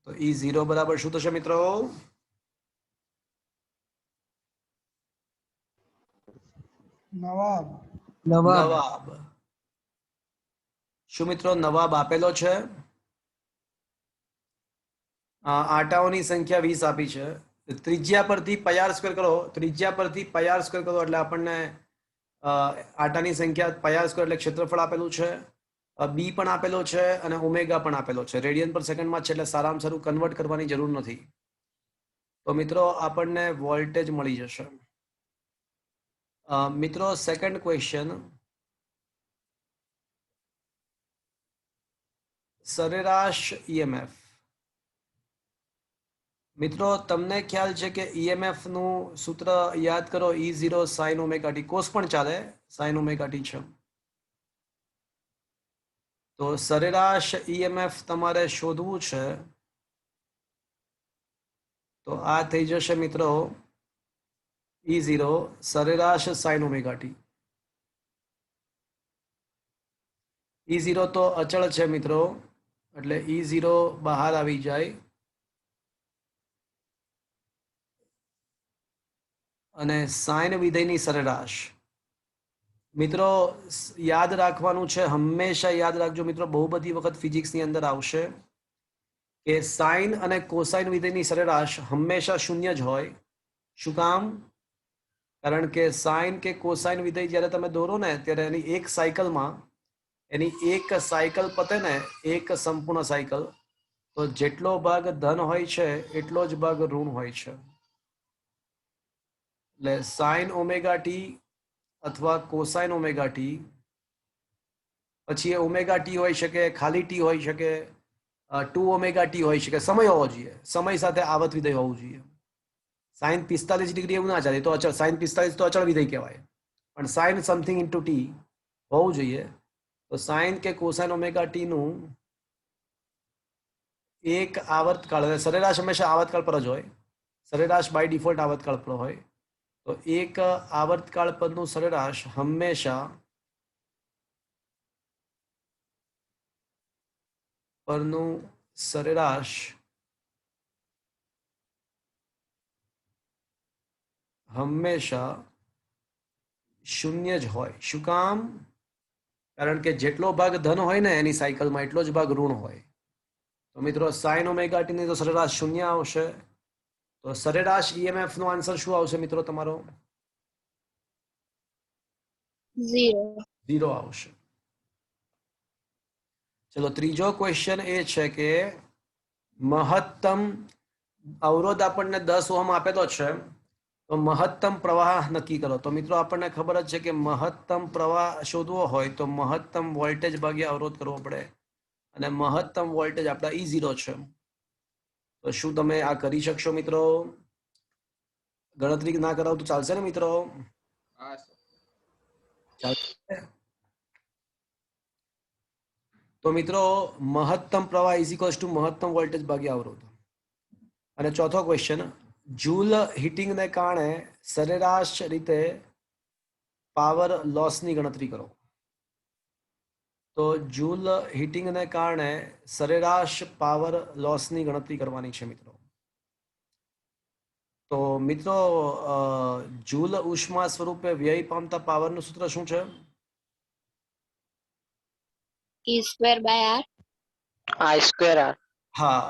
તો E0 બરાબર શું થશે મિત્રો? નવાબ. નવાબ. શું મિત્રો નવાબ આપેલો છે? આટાઓની સંખ્યા 20 આપી છે. ત્રિજ્યા પરથી પાઈ આર સ્ક્વેર કરો, ત્રિજ્યા પરથી પાઈ આર સ્ક્વેર કરો એટલે આપણને આટાની સંખ્યા પાઈ આર સ્ક્વેર એટલે ક્ષેત્રફળ આપેલું છે, બી પણ આપેલો છે અને ઓમેગા પણ આપેલો છે. રેડિયન પર સેકન્ડમાં છે એટલે સારામાં સારું કન્વર્ટ કરવાની જરૂર નથી. તો મિત્રો આપણને વોલ્ટેજ મળી જશે. મિત્રો સેકન્ડ ક્વેશ્ચન, સરેરાશ ઈએમએફ. મિત્રો તમને ખ્યાલ છે કે ઈએમએફ નું સૂત્ર યાદ કરો, E0 sin omega T. Cos પણ ચાલે, sin ઓમેગા ટી છે. તો સરેરાશ ઈએમએફ તમારે શોધવું છે. તો આ થઈ જશે મિત્રો E0 સરેરાશ sin ઓમેગા ટી. E0 તો અચળ છે મિત્રો, એટલે E0 બહાર આવી જાય અને સાઇન વિધેયની સરેરાશ. મિત્રો યાદ રાખવાનું છે, હંમેશા યાદ રાખજો મિત્રો, બહુ બધી વખત ફિઝિક્સની અંદર આવશે કે સાઇન અને કોસાઇન વિધેયની સરેરાશ હંમેશા શૂન્ય જ હોય. શું કામ? કારણ કે સાઇન કે કોસાઇન વિધેય જ્યારે તમે દોરો ને ત્યારે એની એક સાયકલમાં, એની એક સાયકલ પતે ને, એક સંપૂર્ણ સાયકલ, તો જેટલો ભાગ ધન હોય છે એટલો જ ભાગ ઋણ હોય છે. એટલે સાઇન ઓમેગા ટી અથવા કોસાઇન ઓમેગા ટી, પછી એ ઓમેગા ટી હોઈ શકે, ખાલી ટી હોઈ શકે, 2 ઓમેગા ટી હોઈ શકે. સમય હોવો જોઈએ, સમય સાથે આવત વિધેય હોવું જોઈએ. સાઇન 45 ડિગ્રી એવું ના ચાલે, તો અચળ. સાઇન 45 તો અચળ વિધેય કહેવાય, પણ સાઇન સમથિંગ ઇન્ટુ ટી હોવું જોઈએ. તો સાઇન કે કોસાઇન ઓમેગા ટી નું એક આવર્તકાળ, સરેરાશ હંમેશા આવર્તકાળ પર જ હોય, સરેરાશ બાય ડિફોલ્ટ આવર્તકાળ પર હોય. તો એક આવર્તકાળ પરનું સરેરાશ હંમેશા પરનું સરેરાશ હંમેશા શૂન્ય જ હોય. શું કામ? કારણ કે જેટલો ભાગ ધન હોય ને એની સાયકલમાં એટલો જ ભાગ ઋણ હોય. તો મિત્રો સાઇન ઓમેગા ટી ની તો સરેરાશ શૂન્ય આવશે. તો સરેરાશ ઈએમએફ નો આન્સર શું આવશે મિત્રો તમારો? 0 આવશે. ચલો ત્રીજો ક્વેશ્ચન એ છે કે મહત્તમ અવરોધ આપણને 10 ઓહમ આપેલો છે, તો મહત્તમ પ્રવાહ નક્કી કરો. તો મિત્રો આપણને ખબર જ છે કે મહત્તમ પ્રવાહ શોધવો હોય તો મહત્તમ વોલ્ટેજ ભાગ્યા અવરોધ કરવો પડે, અને મહત્તમ વોલ્ટેજ આપણા E0 છે. તો શું તમે આ કરી શકશો મિત્રો? ગણતરી ના કરાવ તો ચાલશે ને મિત્રો? તો મિત્રો મહત્તમ પ્રવાહ ઇઝ ઇક્વલ્સ ટુ મહત્તમ વોલ્ટેજ ભાગ્યા અવરોધ. અને ચોથો ક્વેશ્ચન, જૂલ હીટિંગને કારણે સરેરાશ રીતે પાવર લોસની ગણતરી કરો. તો જૂલ હીટિંગને કારણે સરેરાશ પાવર લોસની ગણતરી કરવાની છે મિત્રો. તો મિત્રો જૂલ ઉષ્મા સ્વરૂપે વ્યય પામતા પાવરનું સૂત્ર શું છે? E²/r. I²R. હા,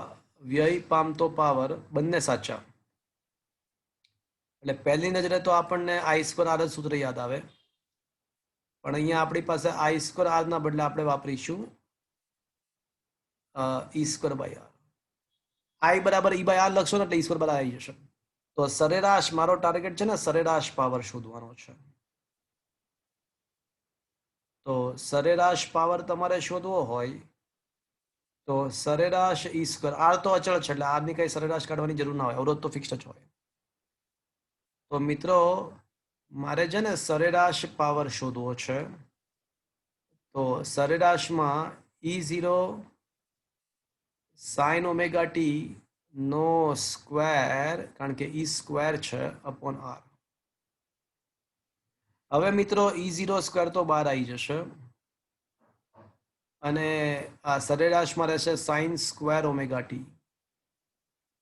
વ્યય પામતો પાવર, બંને સાચા. એટલે પહેલી નજરે તો આપણને I²R જ સૂત્ર યાદ આવે, પણ અહીંયા આપણી પાસે I²R ના બદલે આપણે વાપરીશું E²/r. I બરાબર E/r લખશો ને એટલે E² બરાબર આવી જશે. તો સરેરાશ, મારો ટાર્ગેટ છે ને સરેરાશ પાવર શોધવાનો છે. તો સરેરાશ પાવર તમારે શોધવો હોય તો સરેરાશ E². R તો અચળ છે એટલે R ની કઈ સરેરાશ કાઢવાની જરૂર ના હોય, અવરોધ તો ફિક્સ જ હોય. તો મિત્રો મારે છે ને સરેરાશ પાવર શોધવો છે. તો સરેરાશમાં E0 sin ઓમેગા ટી નો સ્ક્વેર, કારણ કે E² છે, અપોન R. હવે મિત્રો E0² તો બહાર આવી જશે અને આ સરેરાશમાં રહેશે sin² ઓમેગા ટી.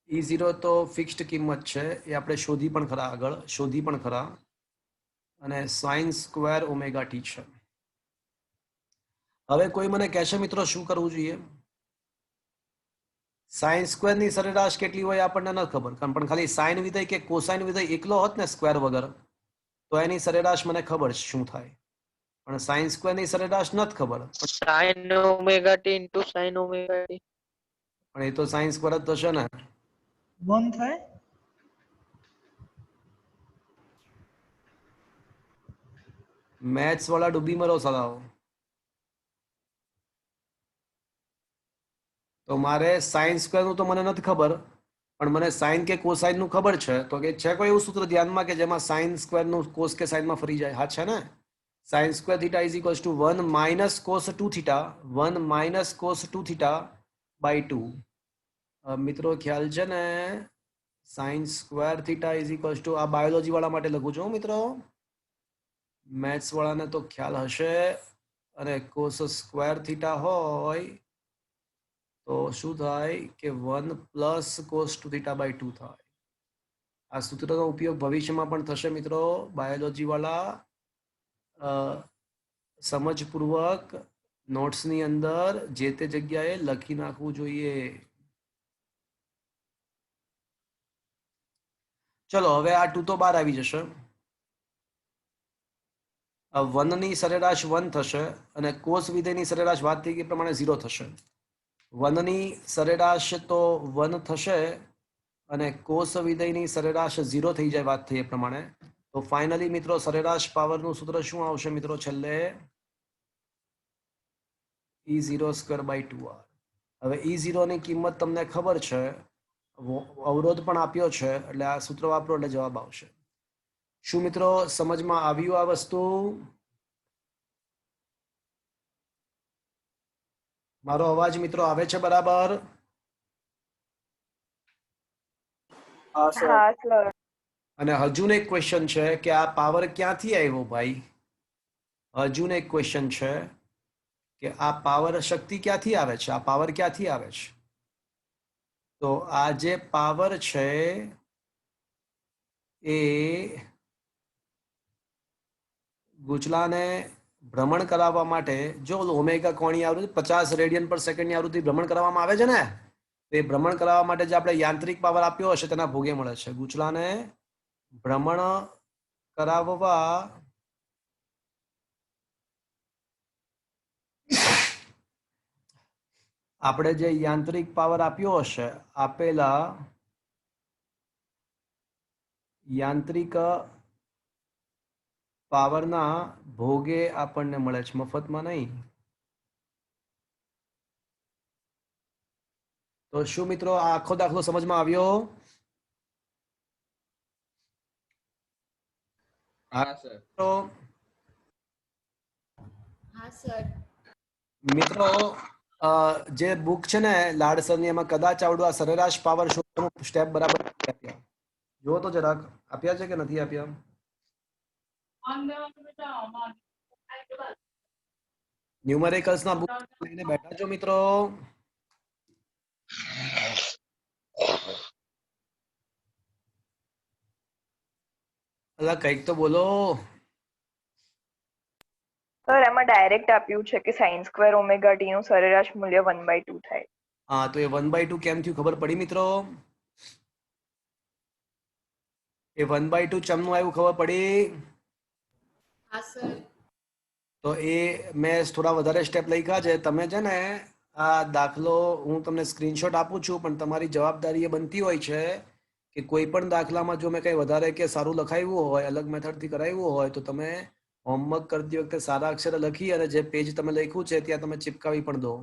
E0 તો ફિક્સ્ડ કિંમત છે, એ આપણે શોધી પણ ખરા, આગળ શોધી પણ ખરા. અને સાઇન સ્ક્વેર ઓમેગા ટી છે. હવે કોઈ મને કહેશે મિત્રો શું કરવું જોઈએ? સાઇન સ્ક્વેર ની સરેરાશ કેટલી હોય આપણને નથી ખબર, પણ ખાલી સાઇન વિધેય કે કોસાઇન વિધેય એકલો હોત ને સ્ક્વેર વગર, તો એની સરેરાશ મને ખબર છે શું થાય. પણ સાઇન સ્ક્વેર ની સરેરાશ નથી ખબર. sin omega t into sin omega t. પણ એ તો સાઇન સ્ક્વેર જ થશે ને. 1 થાય. મેથ્સ વાળા ડૂબી મરો સલાઓ. તો મારે સાઇન સ્ક્વેર નું તો મને નથી ખબર, પણ મને સાઇન કે કોસાઇન નું ખબર છે. તો કે છે કોઈ એવું સૂત્ર ધ્યાનમાં કે જેમાં સાઇન સ્ક્વેર નું કોસ કે સાઇનમાં ફરી જાય? હા છે ને. Sine square theta is equals to 1 minus cos 2 theta, 1 minus cos 2 theta by 2. મિત્રો ખ્યાલ છે ને? Sine square theta is equals to, આ બાયોલોજી વાળા માટે લખું છું મિત્રો, મેથ્સ વાળાને તો ખ્યાલ હશે. અને કોસ સ્ક્વેર થીટા હોય તો શું થાય કે 1 પ્લસ કોસ 2 થીટા બાય 2 થાય. આ સૂત્રનો ઉપયોગ ભવિષ્યમાં પણ થશે મિત્રો. બાયોલોજી વાળા સમજપૂર્વક નોટ્સની અંદર જે તે જગ્યાએ લખી નાખવું જોઈએ. ચલો હવે આ 2 તો બહાર આવી જશે. 1 ની સરેરાશ 1 થશે અને કોસ વિધેયની સરેરાશ વાત થઈ ગઈ પ્રમાણે 0 થશે. 1 ની સરેરાશ તો 1 થશે અને કોસ વિધેયની સરેરાશ 0 થઈ જાય વાત થઈ એ પ્રમાણે. તો ફાઇનલી મિત્રો સરેરાશ પાવરનું સૂત્ર શું આવશે મિત્રો? છેલ્લે E0 સ્ક્વેર બાય 2r. હવે E0 ની કિંમત તમને ખબર છે, અવરોધ પણ આપ્યો છે, એટલે આ સૂત્ર વાપરો એટલે જવાબ આવશે. શું મિત્રો સમજમાં આવ્યું આ વસ્તુ? મારો અવાજ મિત્રો આવે છે બરાબર? હા સર. અને હજુ એક ક્વેશ્ચન છે કે આ પાવર ક્યાંથી આવ્યો ભાઈ? હજુ એક ક્વેશ્ચન છે કે આ પાવર શક્તિ ક્યાંથી આવે છે? આ પાવર ક્યાંથી આવે છે? તો આ જે પાવર છે એ ગુચલાને ભ્રમણ કરાવવા માટે, જો ઓમેગા કોણની આવૃત્તિ 50 રેડિયન પર સેકન્ડની આવૃત્તિ ભ્રમણ કરવામાં આવે છે ને, તો એ ભ્રમણ કરાવવા માટે જે આપણે યાંત્રિક પાવર આપ્યો હશે તેના ભોગે મળે છે. ગુચલાને ભ્રમણ કરાવવા આપણે જે યાંત્રિક પાવર આપ્યો હશે, આપેલા યાંત્રિક પાવરના ભોગે આપણને મળે છે, મફતમાં નહીં. તો શું મિત્રો આ આખો દાખલો સમજમાં આવ્યો? મિત્રો જે બુક છે ને લાડસરની, એમાં કદાચ આવડું આ સરેરાશ પાવર શોધવાનું સ્ટેપ બરાબર આપ્યા. જો તો જરાક આપ્યા છે કે નથી આપ્યા? ન્યુમેરિકલ્સ ના બુક લઈને બેઠા છો મિત્રો? અલા કંઈક તો બોલો. સર એમાં ડાયરેક્ટ આપ્યું છે કે સાઇન સ્ક્વેર ઓમેગા ટી નું સરેરાશ મૂલ્ય 1/2 થાય. હા, તો એ 1/2 કેમ થયું ખબર પડી મિત્રો? એ 1/2 ચમનું આવ્યું ખબર પડી? હા સર. તો એ મેં થોડા વધારે સ્ટેપ લખ્યા છે. તમે છે ને આ દાખલો હું તમને સ્ક્રીનશોટ આપું છું, પણ તમારી જવાબદારી એ બનતી હોય છે કે કોઈ પણ દાખલામાં જો મેં કંઈ વધારે કે સારું લખાવ્યું હોય, અલગ મેથડથી કરાવ્યું હોય, તો તમે હોમવર્ક કરતી વખતે સારા અક્ષરે લખી અને જે પેજ તમે લખ્યું છે ત્યાં તમે ચિપકાવી પણ દો,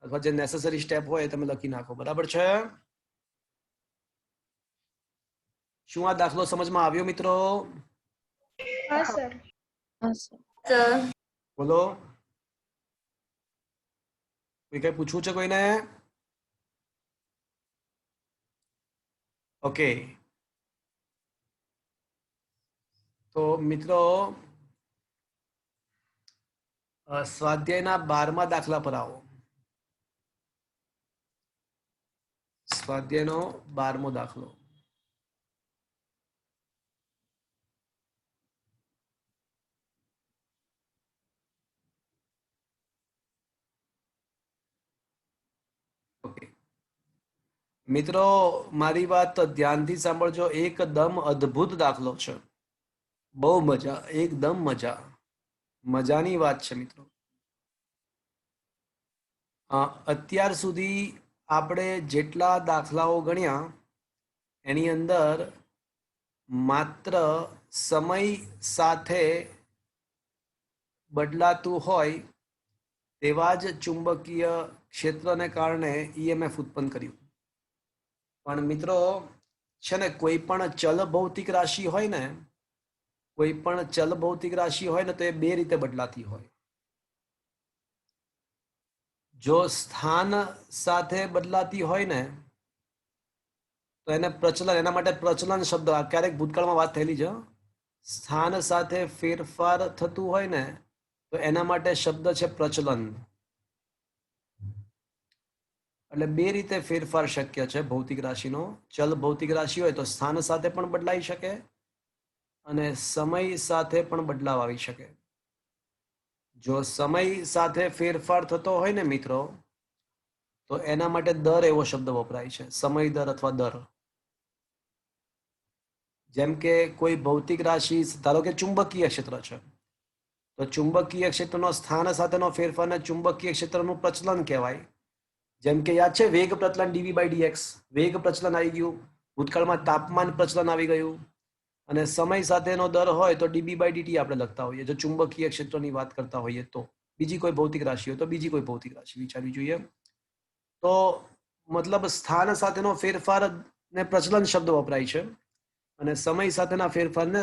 અથવા જે નેસેસરી સ્ટેપ હોય એ તમે લખી નાખો. બરાબર છે? શું આ દાખલો સમજમાં આવ્યો મિત્રો? હા સર. બોલો, કોઈ કઈ પૂછવું છે કોઈને? ઓકે, તો મિત્રો સ્વાધ્યાયના 12મા દાખલા પર આવો. સ્વાધ્યાયનો 12મો દાખલો. ઓકે મિત્રો, મારી વાત ધ્યાનથી સાંભળજો. એકદમ અદ્ભુત દાખલો છે. બહુ મજા, એકદમ મજા, મજાની વાત છે મિત્રો. અત્યાર સુધી આપણે જેટલા દાખલાઓ ગણ્યા એની અંદર માત્ર સમય સાથે બદલાતું હોય તેવા જ ચુંબકીય ક્ષેત્રને કારણે ઈએમએફ ઉત્પન્ન કર્યું. પણ મિત્રો છે ને, કોઈ પણ ચલ ભૌતિક રાશિ હોય ને, કોઈ પણ ચલ ભૌતિક રાશિ હોય ને, તો એ બે રીતે બદલાતી હોય. જો સ્થાન સાથે બદલાતી હોય ને તો એને પ્રચલન, એના માટે પ્રચલન શબ્દ, ક્યારેક ભૂતકાળમાં વાત થયેલી છે. સ્થાન સાથે ફેરફાર થતું હોય ને તો એના માટે શબ્દ છે પ્રચલન. એટલે બે રીતે ફેરફાર શક્ય છે ભૌતિક રાશિનો. ચલ ભૌતિક રાશિ હોય તો સ્થાન સાથે પણ બદલાઈ શકે અને સમય સાથે પણ બદલાવ આવી શકે. જો સમય સાથે ફેરફાર થતો હોય ને મિત્રો, તો એના માટે દર એવો શબ્દ વપરાય છે, સમય દર અથવા દર. જેમ કે કોઈ ભૌતિક રાશિ, ધારો કે ચુંબકીય ક્ષેત્ર છે, તો ચુંબકીય ક્ષેત્રનો સ્થાન સાથેનો ફેરફારને ચુંબકીય ક્ષેત્રનું પ્રચલન કહેવાય. જેમ કે યાદ છે વેગ પ્રચલન dv/dx, વેગ પ્રચલન આવી ગયું. ભૂતકાળમાં તાપમાન પ્રચલન આવી ગયું. અને સમય સાથેનો દર હોય તો db/dt આપણે લખતા હોઈએ, જો ચુંબકીય ક્ષેત્રની વાત કરતા હોઈએ તો. બીજી કોઈ ભૌતિક રાશિ હોય તો બીજી કોઈ ભૌતિક રાશિ વિચારવી જોઈએ. તો મતલબ સ્થાન સાથેનો ફેરફાર ને પ્રચલન શબ્દ વપરાય છે અને સમય સાથેના ફેરફારને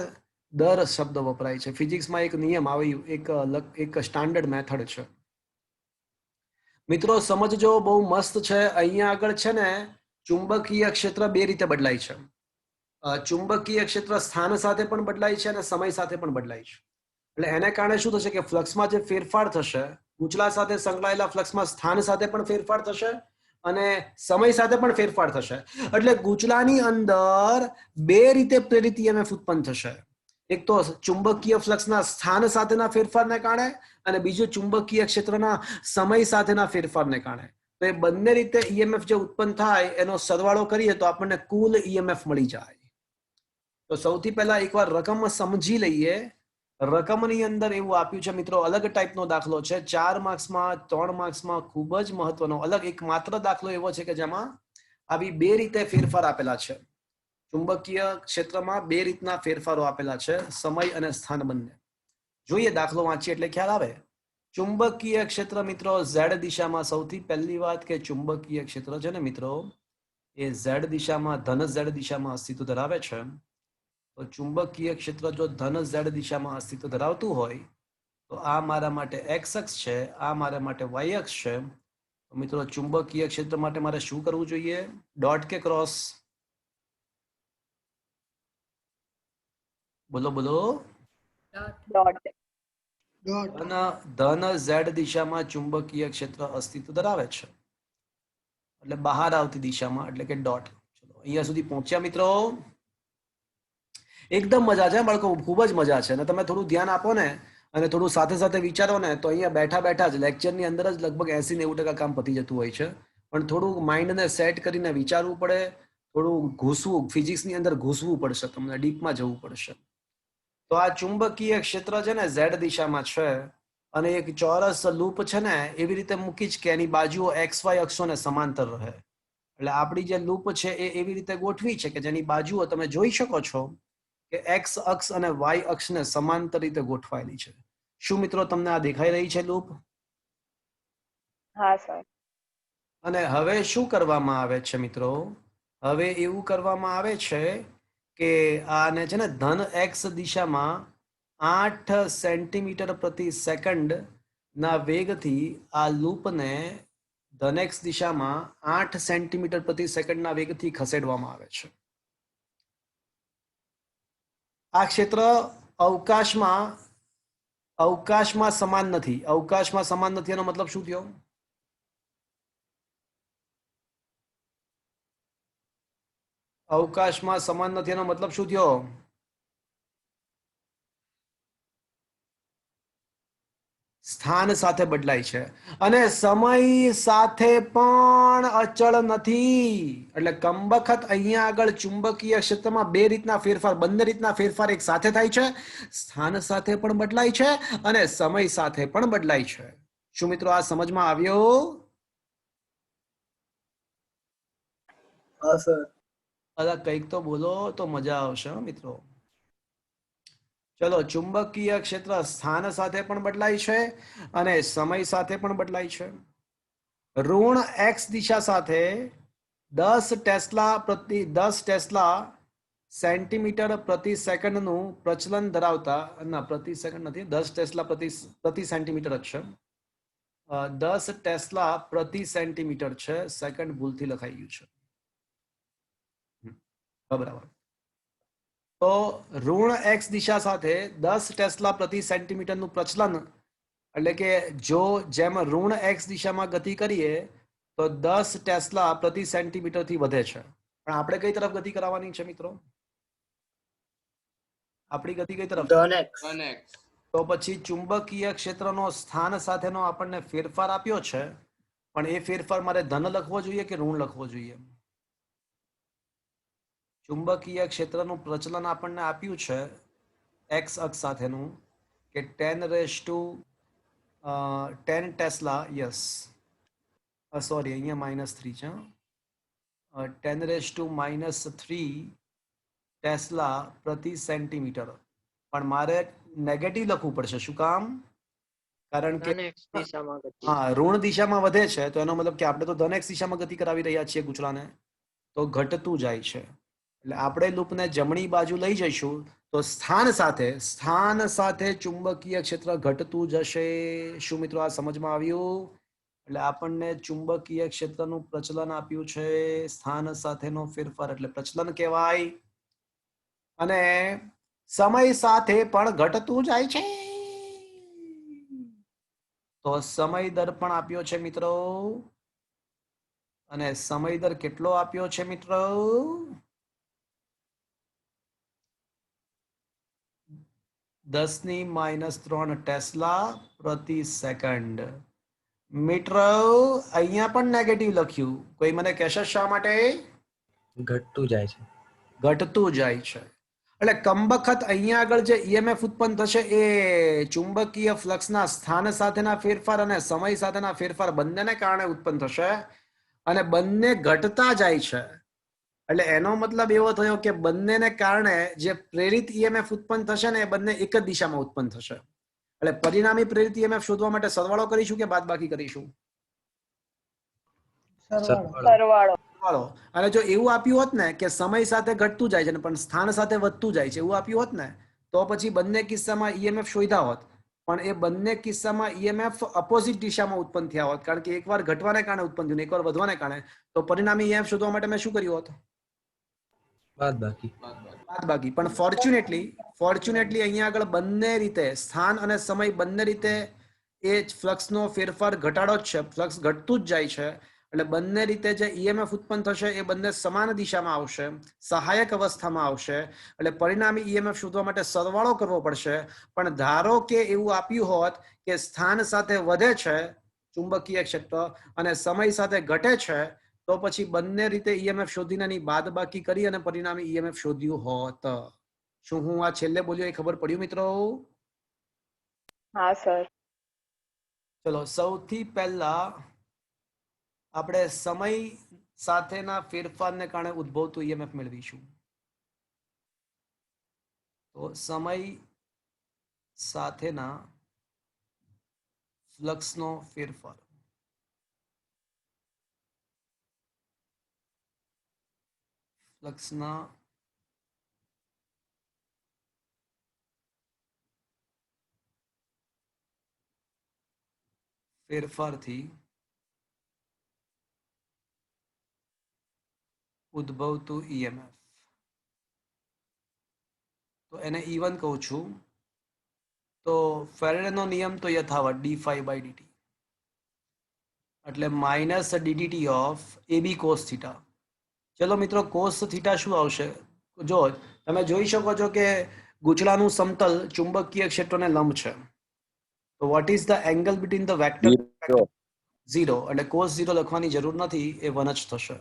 દર શબ્દ વપરાય છે. ફિઝિક્સમાં એક નિયમ આવી, એક સ્ટાન્ડર્ડ મેથડ છે. મિત્રો સમજજો, બહુ મસ્ત છે. અહીંયા આગળ છે ને, ચુંબકીય ક્ષેત્ર બે રીતે બદલાય છે. ચુંબકીય ક્ષેત્ર સ્થાન સાથે પણ બદલાય છે અને સમય સાથે પણ બદલાય છે. એટલે એને કારણે શું થશે કે ફ્લક્સમાં જે ફેરફાર થશે, ગૂંચળા સાથે સંકળાયેલા ફ્લક્સમાં સ્થાન સાથે પણ ફેરફાર થશે અને સમય સાથે પણ ફેરફાર થશે. એટલે ગૂંચળાની અંદર બે રીતે પ્રેરિત ઈએમએફ ઉત્પન્ન થશે. એક તો ચુંબકીય ફ્લક્સના સ્થાન સાથેના ફેરફારને કારણે અને બીજું ચુંબકીય ક્ષેત્રના સમય સાથેના ફેરફારને કારણે. તો એ બંને રીતે ઈએમએફ જે ઉત્પન્ન થાય એનો સરવાળો કરીએ તો આપણને કુલ ઈએમએફ મળી જાય. તો સૌથી પહેલા એકવાર રકમ સમજી લઈએ. રકમની અંદર એવું આપ્યું છે મિત્રો, અલગ ટાઈપનો દાખલો છે. 4 માર્ક્સમાં, 3 માર્ક્સમાં ખૂબ જ મહત્વનો અલગ એક માત્ર દાખલો એવો છે કે જેમાં આવી બે રીતે ફેરફાર આપેલા છે. ચુંબકીય ક્ષેત્રમાં બે રીતના ફેરફારો આપેલા છે, સમય અને સ્થાન બંને. જોઈએ, દાખલો વાંચીએ એટલે ખ્યાલ આવે. ચુંબકીય ક્ષેત્ર મિત્રો ઝેડ દિશામાં, સૌથી પહેલી વાત કે ચુંબકીય ક્ષેત્ર છે ને મિત્રો, એ ઝેડ દિશામાં, ધન ઝેડ દિશામાં અસ્તિત્વ ધરાવે છે. તો ચુંબકીય ક્ષેત્ર જો ધન ઝેડ દિશામાં અસ્તિત્વ ધરાવતું હોય તો આ મારા માટે એક્સ અક્ષ છે, આ મારા માટે વાય અક્ષ છે. તો મિત્રો ચુંબકીય ક્ષેત્ર માટે મારે શું કરવું જોઈએ? ડોટ કે ક્રોસ? બોલો બોલો. ડોટ. ધન ઝેડ દિશામાં ચુંબકીય ક્ષેત્ર અસ્તિત્વ ધરાવે છે, એટલે બહાર આવતી દિશામાં, એટલે કે ડોટ. ચલો અહીંયા સુધી પહોંચ્યા મિત્રો? એકદમ મજા છે બાળકો, ખૂબ જ મજા છે. અને તમે થોડું ધ્યાન આપો ને અને થોડું સાથે સાથે વિચારો ને તો અહીંયા બેઠા બેઠા જ લેક્ચરની અંદર જ લગભગ 80-90% કામ પતી જતું હોય છે. પણ થોડું માઇન્ડને સેટ કરીને વિચારવું પડે, થોડું ઘૂસવું, ફિઝિક્સની અંદર ઘૂસવું પડશે, તમને ડીપમાં જવું પડશે. તો આ ચુંબકીય ક્ષેત્ર છે ને ઝેડ દિશામાં છે અને એક ચોરસ લૂપ છે ને એવી રીતે મૂકી જ કે એની બાજુઓ XY અક્ષોને સમાંતર રહે. એટલે આપણી જે લૂપ છે એ એવી રીતે ગોઠવી છે કે જેની બાજુઓ તમે જોઈ શકો છો કે એક્સ અક્ષ અને વાય અક્ષને સમાંતર રીતે ગોઠવાયેલી છે. શું મિત્રો તમને આ દેખાઈ રહી છે લૂપ? હા સર. અને હવે શું કરવામાં આવે છે મિત્રો? હવે એવું કરવામાં આવે છે કે આને છે ને ધન એક્સ દિશામાં 8 સેન્ટીમીટર પ્રતિ સેકન્ડ ના વેગથી આ લૂપને ધન એક્સ દિશામાં 8 સેન્ટીમીટર પ્રતિ સેકન્ડના વેગથી ખસેડવામાં આવે છે. આ ક્ષેત્ર અવકાશમાં સમાન નથી. અવકાશમાં સમાન નથી એનો મતલબ શું થયો? અવકાશમાં સમાન નથી એનો મતલબ શું થયો? સ્થાન સાથે બદલાય છે અને સમય સાથે પણ અચળ નથી. એટલે કમબખત અહીંયા આગળ ચુંબકીય ક્ષેત્રમાં બે રીતના ફેરફાર, બંને રીતના ફેરફાર એક સાથે થાય છે. સ્થાન સાથે પણ બદલાય છે અને સમય સાથે પણ બદલાય છે. શું મિત્રો આ સમજમાં આવ્યો? હા સર. અલા કંઈક તો બોલો તો મજા આવશે હો મિત્રો. ચલો, ચુંબકીય ક્ષેત્ર સ્થાન સાથે પણ બદલાય છે અને સમય સાથે પણ બદલાય છે. ઋણ એક્સ દિશા સાથે 10 ટેસ્લા સેન્ટીમીટર પ્રતિ સેકન્ડનું પ્રચલન ધરાવતા, ના પ્રતિ સેકન્ડ નથી, 10 ટેસ્લા પ્રતિ સેન્ટીમીટર જ છે. 10 ટેસ્લા પ્રતિ સેન્ટીમીટર છે, સેકન્ડ ભૂલથી લખાઈ ગયું છે. બરાબર. તો ઋણ એક્સ દિશા સાથે 10 ટેસ્લા પ્રતિ સેન્ટીમીટરનું પ્રચલન, એટલે કે જો જેમ ઋણ એક્સ દિશામાં ગતિ કરીએ તો 10 ટેસ્લા પ્રતિ સેન્ટીમીટરથી વધે છે. પણ આપણે કઈ તરફ ગતિ કરાવવાની છે મિત્રો? આપણી ગતિ કઈ તરફ? ધન એક્સ. તો પછી ચુંબકીય ક્ષેત્રનો સ્થાન સાથેનો આપણને ફેરફાર આપ્યો છે, પણ એ ફેરફાર મારે ધન લખવો જોઈએ કે ઋણ લખવો જોઈએ? ચુંબકીય ક્ષેત્રનું પ્રચલન આપણને આપ્યું છે એક્સ અક્ષ સાથેનું કે 10 ટેસ્લા, યસ સોરી અહીંયા -3 છે, 10⁻³ ટેસ્લા પ્રતિ સેન્ટીમીટર. પણ મારે નેગેટિવ લખવું પડશે. શું કામ? કારણ કે ધન x દિશામાં ગતિ. હા, ઋણ દિશામાં વધે છે તો એનો મતલબ કે આપણે તો ધન એક્સ દિશામાં ગતિ કરાવી રહ્યા છીએ ગુચરાને, તો ઘટતું જાય છે. એટલે આપણે લૂપને જમણી બાજુ લઈ જઈશું તો સ્થાન સાથે ચુંબકીય ક્ષેત્ર ઘટતું જશે. શું મિત્રો આ સમજમાં આવ્યું? એટલે આપણને ચુંબકીય ક્ષેત્રનું પ્રચલન આપ્યું છે, સ્થાન સાથેનો ફેરફાર એટલે પ્રચલન કહેવાય. અને સમય સાથે પણ ઘટતું જાય છે. તો સમય દર પણ આપ્યો છે મિત્રો. અને સમય દર કેટલો આપ્યો છે મિત્રો? 10⁻³ ટેસ્લા પ્રતિ સેકન્ડ. મિત્રો અહીંયા પણ નેગેટિવ લખ્યું. કોઈ મને કહેશે શા માટે? ઘટતું જાય છે. ઘટતું જાય છે. એટલે કમબખત અહીંયા આગળ જે ઈએમએફ ઉત્પન્ન થશે એ ચુંબકીય ફ્લક્સના સ્થાન સાથેના ફેરફાર અને સમય સાથેના ફેરફાર બંનેને કારણે ઉત્પન્ન થશે અને બંને ઘટતા જાય છે. એટલે એનો મતલબ એવો થયો કે બંનેને કારણે જે પ્રેરિત ઈએમએફ ઉત્પન્ન થશે ને એ બંને એક જ દિશામાં ઉત્પન્ન થશે. એટલે પરિણામી પ્રેરિત ઈએમએફ શોધવા માટે સરવાળો કરીશું કે બાદબાકી કરીશું? સરવાળો. અને જો એવું આપ્યું હોત ને કે સમય સાથે ઘટતું જાય છે પણ સ્થાન સાથે વધતું જાય છે, એવું આપ્યું હોત ને તો પછી બંને કિસ્સામાં ઈએમએફ શોધ્યા હોત, પણ એ બંને કિસ્સામાં ઈએમએફ અપોઝિટ દિશામાં ઉત્પન્ન થયા હોત, કારણ કે એકવાર ઘટવાને કારણે ઉત્પન્ન થયું, એકવાર વધવાને કારણે. તો પરિણામી ઈએમએફ શોધવા માટે મેં શું કર્યું હોત? બાદબાકી. પણ ફોર્ચ્યુનેટલી અહીંયા આગળ બંને રીતે સ્થાન અને સમય બંને રીતે એ ફ્લક્સનો ફેરફાર ઘટાડો જ છે, ફ્લક્સ ઘટતું જ જાય છે. એટલે બંને રીતે જે ઈએમએફ ઉત્પન્ન થશે એ બંને સમાન દિશામાં આવશે, સહાયક અવસ્થામાં આવશે. એટલે પરિણામી ઈએમએફ શોધવા માટે સરવાળો કરવો પડશે. પણ ધારો કે એવું આપ્યું હોત કે સ્થાન સાથે વધે છે ચુંબકીય ક્ષેત્ર અને સમય સાથે ઘટે છે, તો પછી બંને રીતે ઈએમએફ શોધીને એની બાદબાકી કરી અને પરિણામી ઈએમએફ શોધ્યું હોત. શું હું આ છેલ્લે બોલ્યો એ ખબર પડ્યું મિત્રો? હા સર. ચલો, સૌથી પહેલા આપણે સમય સાથેના ફેરફારને કારણે ઉદ્ભવતું ઈએમએફ મેળવીશું. તો સમય સાથેના ફ્લક્સનો ફેરફાર. ફ્લક્સના ફેરફારથી ઉદ્ભવતું ઈએમએફ, તો એને E1 કહું છું. તો ફેરેડેનો નિયમ તો યથાવત d∅/dt, એટલે -ddt ઓફ AB cos θ ચલો મિત્રો કોસ થીટા શું આવશે? જો તમે જોઈ શકો છો કે ગૂંચળાનું સમતલ ચુંબકીય ક્ષેત્રને લંબ છે. તો vote is the angle between the vector? 0. એટલે કોસ 0 લખવાની જરૂર નથી, એ 1 જ થશે.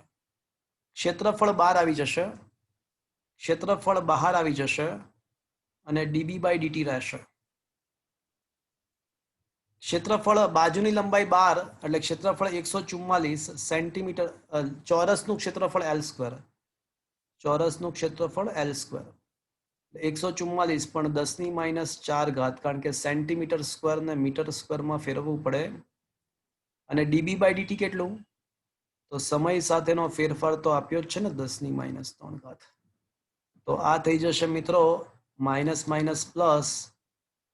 ક્ષેત્રફળ બહાર આવી જશે, ક્ષેત્રફળ બહાર આવી જશે અને dB/dt રહેશે. ક્ષેત્રફળ બાજુની લંબાઈ 12 એટલે ક્ષેત્રફળ 144 સેન્ટીમીટર, ચોરસનું ક્ષેત્રફળ L², ચોરસનું ક્ષેત્રફળ L², 144 પણ 10⁻⁴ ઘાત, કારણ કે સેન્ટીમીટર સ્ક્વેર ને મીટર સ્ક્વેરમાં ફેરવવું પડે. અને dB/dt કેટલું? તો સમય સાથેનો ફેરફાર તો આપ્યો જ છે ને, 10⁻³ ઘાત. તો આ થઈ જશે મિત્રો માઇનસ માઇનસ પ્લસ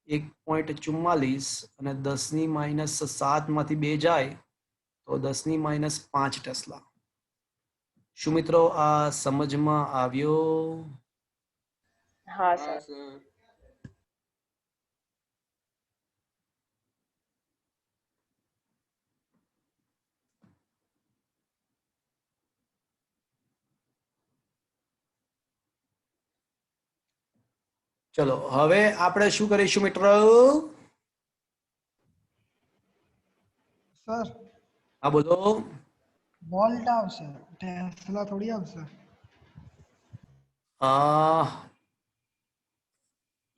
1.44 અને 10⁻⁷ માંથી 2 જાય તો 10⁻5 ટેસ્લા. શું મિત્રો આ સમજમાં આવ્યો? હા સર. ચલો હવે આપણે શું કરીશું મિત્રો? સર હા બોલો. વોલ્ટ આવશે, ટેસ્લા થોડી આવશે.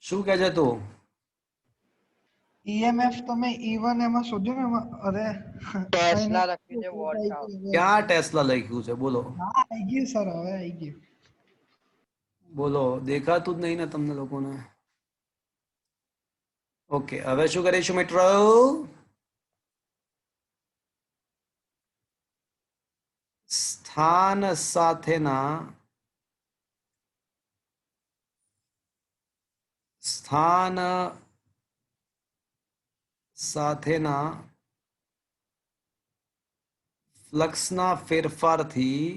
શું કહે છે તું? ઈએમએફ તમે E1 એમાં શોધ્યું ને, એમાં અરે ટેસ્લા લખ્યું છે, વોટ ક્યાં ટેસ્લા લખ્યું છે? બોલો હા આવી ગયું સર, હવે આવી ગયું. બોલો, દેખાતું જ નહીં ને તમને લોકોને? ઓકે, હવે શું કરીશું મિત્રો? સ્થાન સાથેના ફ્લક્સના ફેરફારથી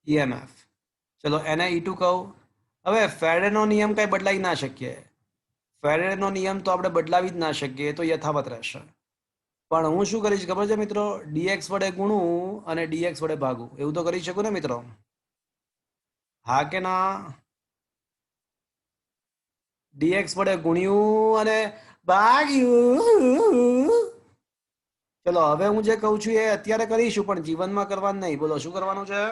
ઈએમએફ. ચલો એને E2 કહું. હવે ફેરેડેનો નિયમ કઈ બદલાઈ ના શકીએ. ફેરેડેનો નિયમ તો આપણે બદલાવી જ ના શકીએ, એ તો યથાવત રહેશે. પણ હું શું કરીશ ખબર છે મિત્રો? dx વડે ગુણું અને dx વડે ભાગું, એવું તો કરી શકું ને મિત્રો? હા કે ના? dx વડે ગુણ્યું અને ભાગ્યું. ચલો હવે હું જે કહું છું એ અત્યારે કરીશું, પણ જીવનમાં કરવાનું નહીં. બોલો શું કરવાનું છે?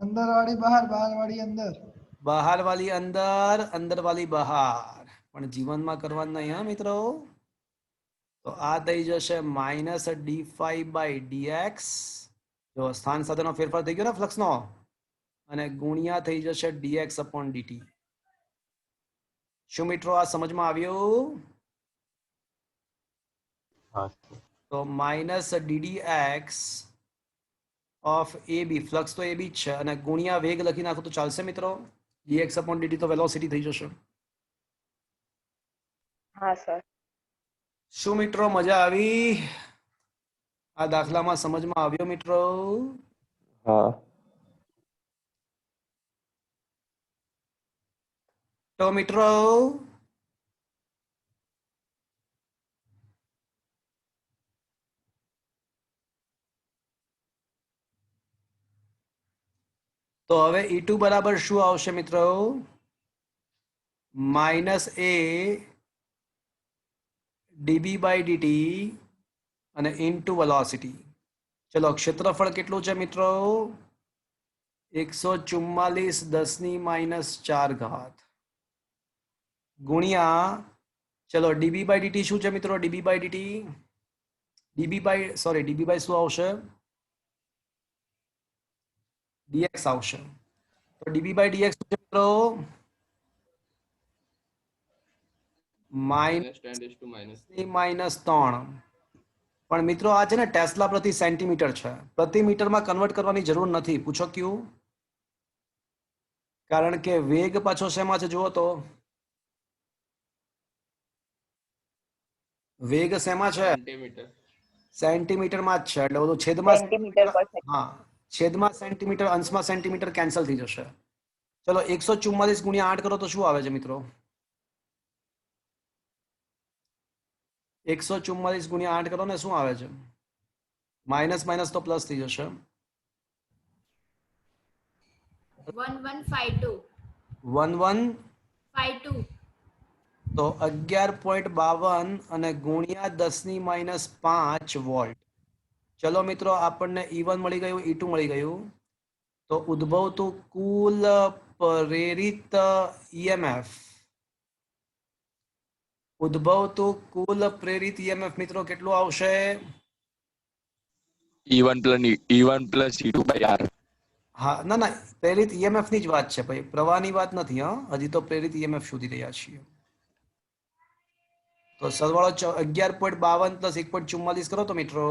અંદર વાળી બહાર, બહાર વાળી અંદર. બહાર વાળી અંદર, અંદર વાળી બહાર, પણ જીવનમાં કરવાનું નહીં હા મિત્રો. તો આ થઈ જશે -d⁵/dx. જો સ્થાન સાથેનો ફેરફાર થઈ ગયો ને ફ્લક્સનો, અને ગુણ્યા થઈ જશે dx/dt. શું મિત્રો આ સમજમાં આવ્યું? તો -ddx ઓફ AB, ફ્લક્સ તો AB જ છે, અને ગુણ્યા વેગ લખી નાખો તો ચાલશે મિત્રો? dx/dt તો વેલોસિટી થઈ જશે. હા સર. શું મિત્રો મજા આવી? આ દાખલામાં સમજમાં આવ્યો મિત્રો? હા. તો મિત્રો તો હવે E2 બરાબર શું આવશે મિત્રો? -a dB/dt અને ઇન્ટુ વેલોસિટી. ચલો ક્ષેત્રફળ કેટલું છે મિત્રો? 144 10⁻⁴ ઘાત ગુણ્યા, ચલો dB/dt શું છે મિત્રો? dB/dt dB શું આવશે? dx આવશે. તો dB/dx શું છે મિત્રો? -10⁻⁻3. પણ મિત્રો આ છે ને ટેસ્લા પ્રતિ સેન્ટીમીટર છે, પ્રતિ મીટરમાં કન્વર્ટ કરવાની જરૂર નથી. પૂછો ક્યું? કારણ કે વેગ પાછો શેમાં છે જુઓ તો? વેગ શેમાં છે? સેન્ટીમીટરમાં જ છે, એટલે બધું છેદમાં સેન્ટીમીટર પર સેકન્ડ. હા, છેદમાં સેન્ટીમીટર, અંશમાં સેન્ટીમીટર કેન્સલ થઈ જશે. ચલો 144 × 8 કરો તો શું આવે છે મિત્રો? 144 ગુણ્યા 8 કરો ને, શું આવે છે? માઇનસ માઇનસ તો પ્લસ થઈ જશે. 1152 11 તો 11.52 અને ગુણ્યા 10⁻5 વોલ્ટ. ચલો મિત્રો, આપણને E1 મળી ગયું, E2 મળી ગયું. તો ઉદ્ભવતું કુલ પ્રેરિત EMF, ઉદ્ભવતું કુલ પ્રેરિત EMF મિત્રો કેટલું આવશે? E1 plus E2 by R. હા, ના ના, પ્રેરિત EMF ની જ વાત છે ભાઈ, પ્રવાહની વાત નથી. હજી તો પ્રેરિત EMF શોધી રહ્યા છીએ. તો સરવાળો 11.52 પ્લસ 1.44 કરો તો મિત્રો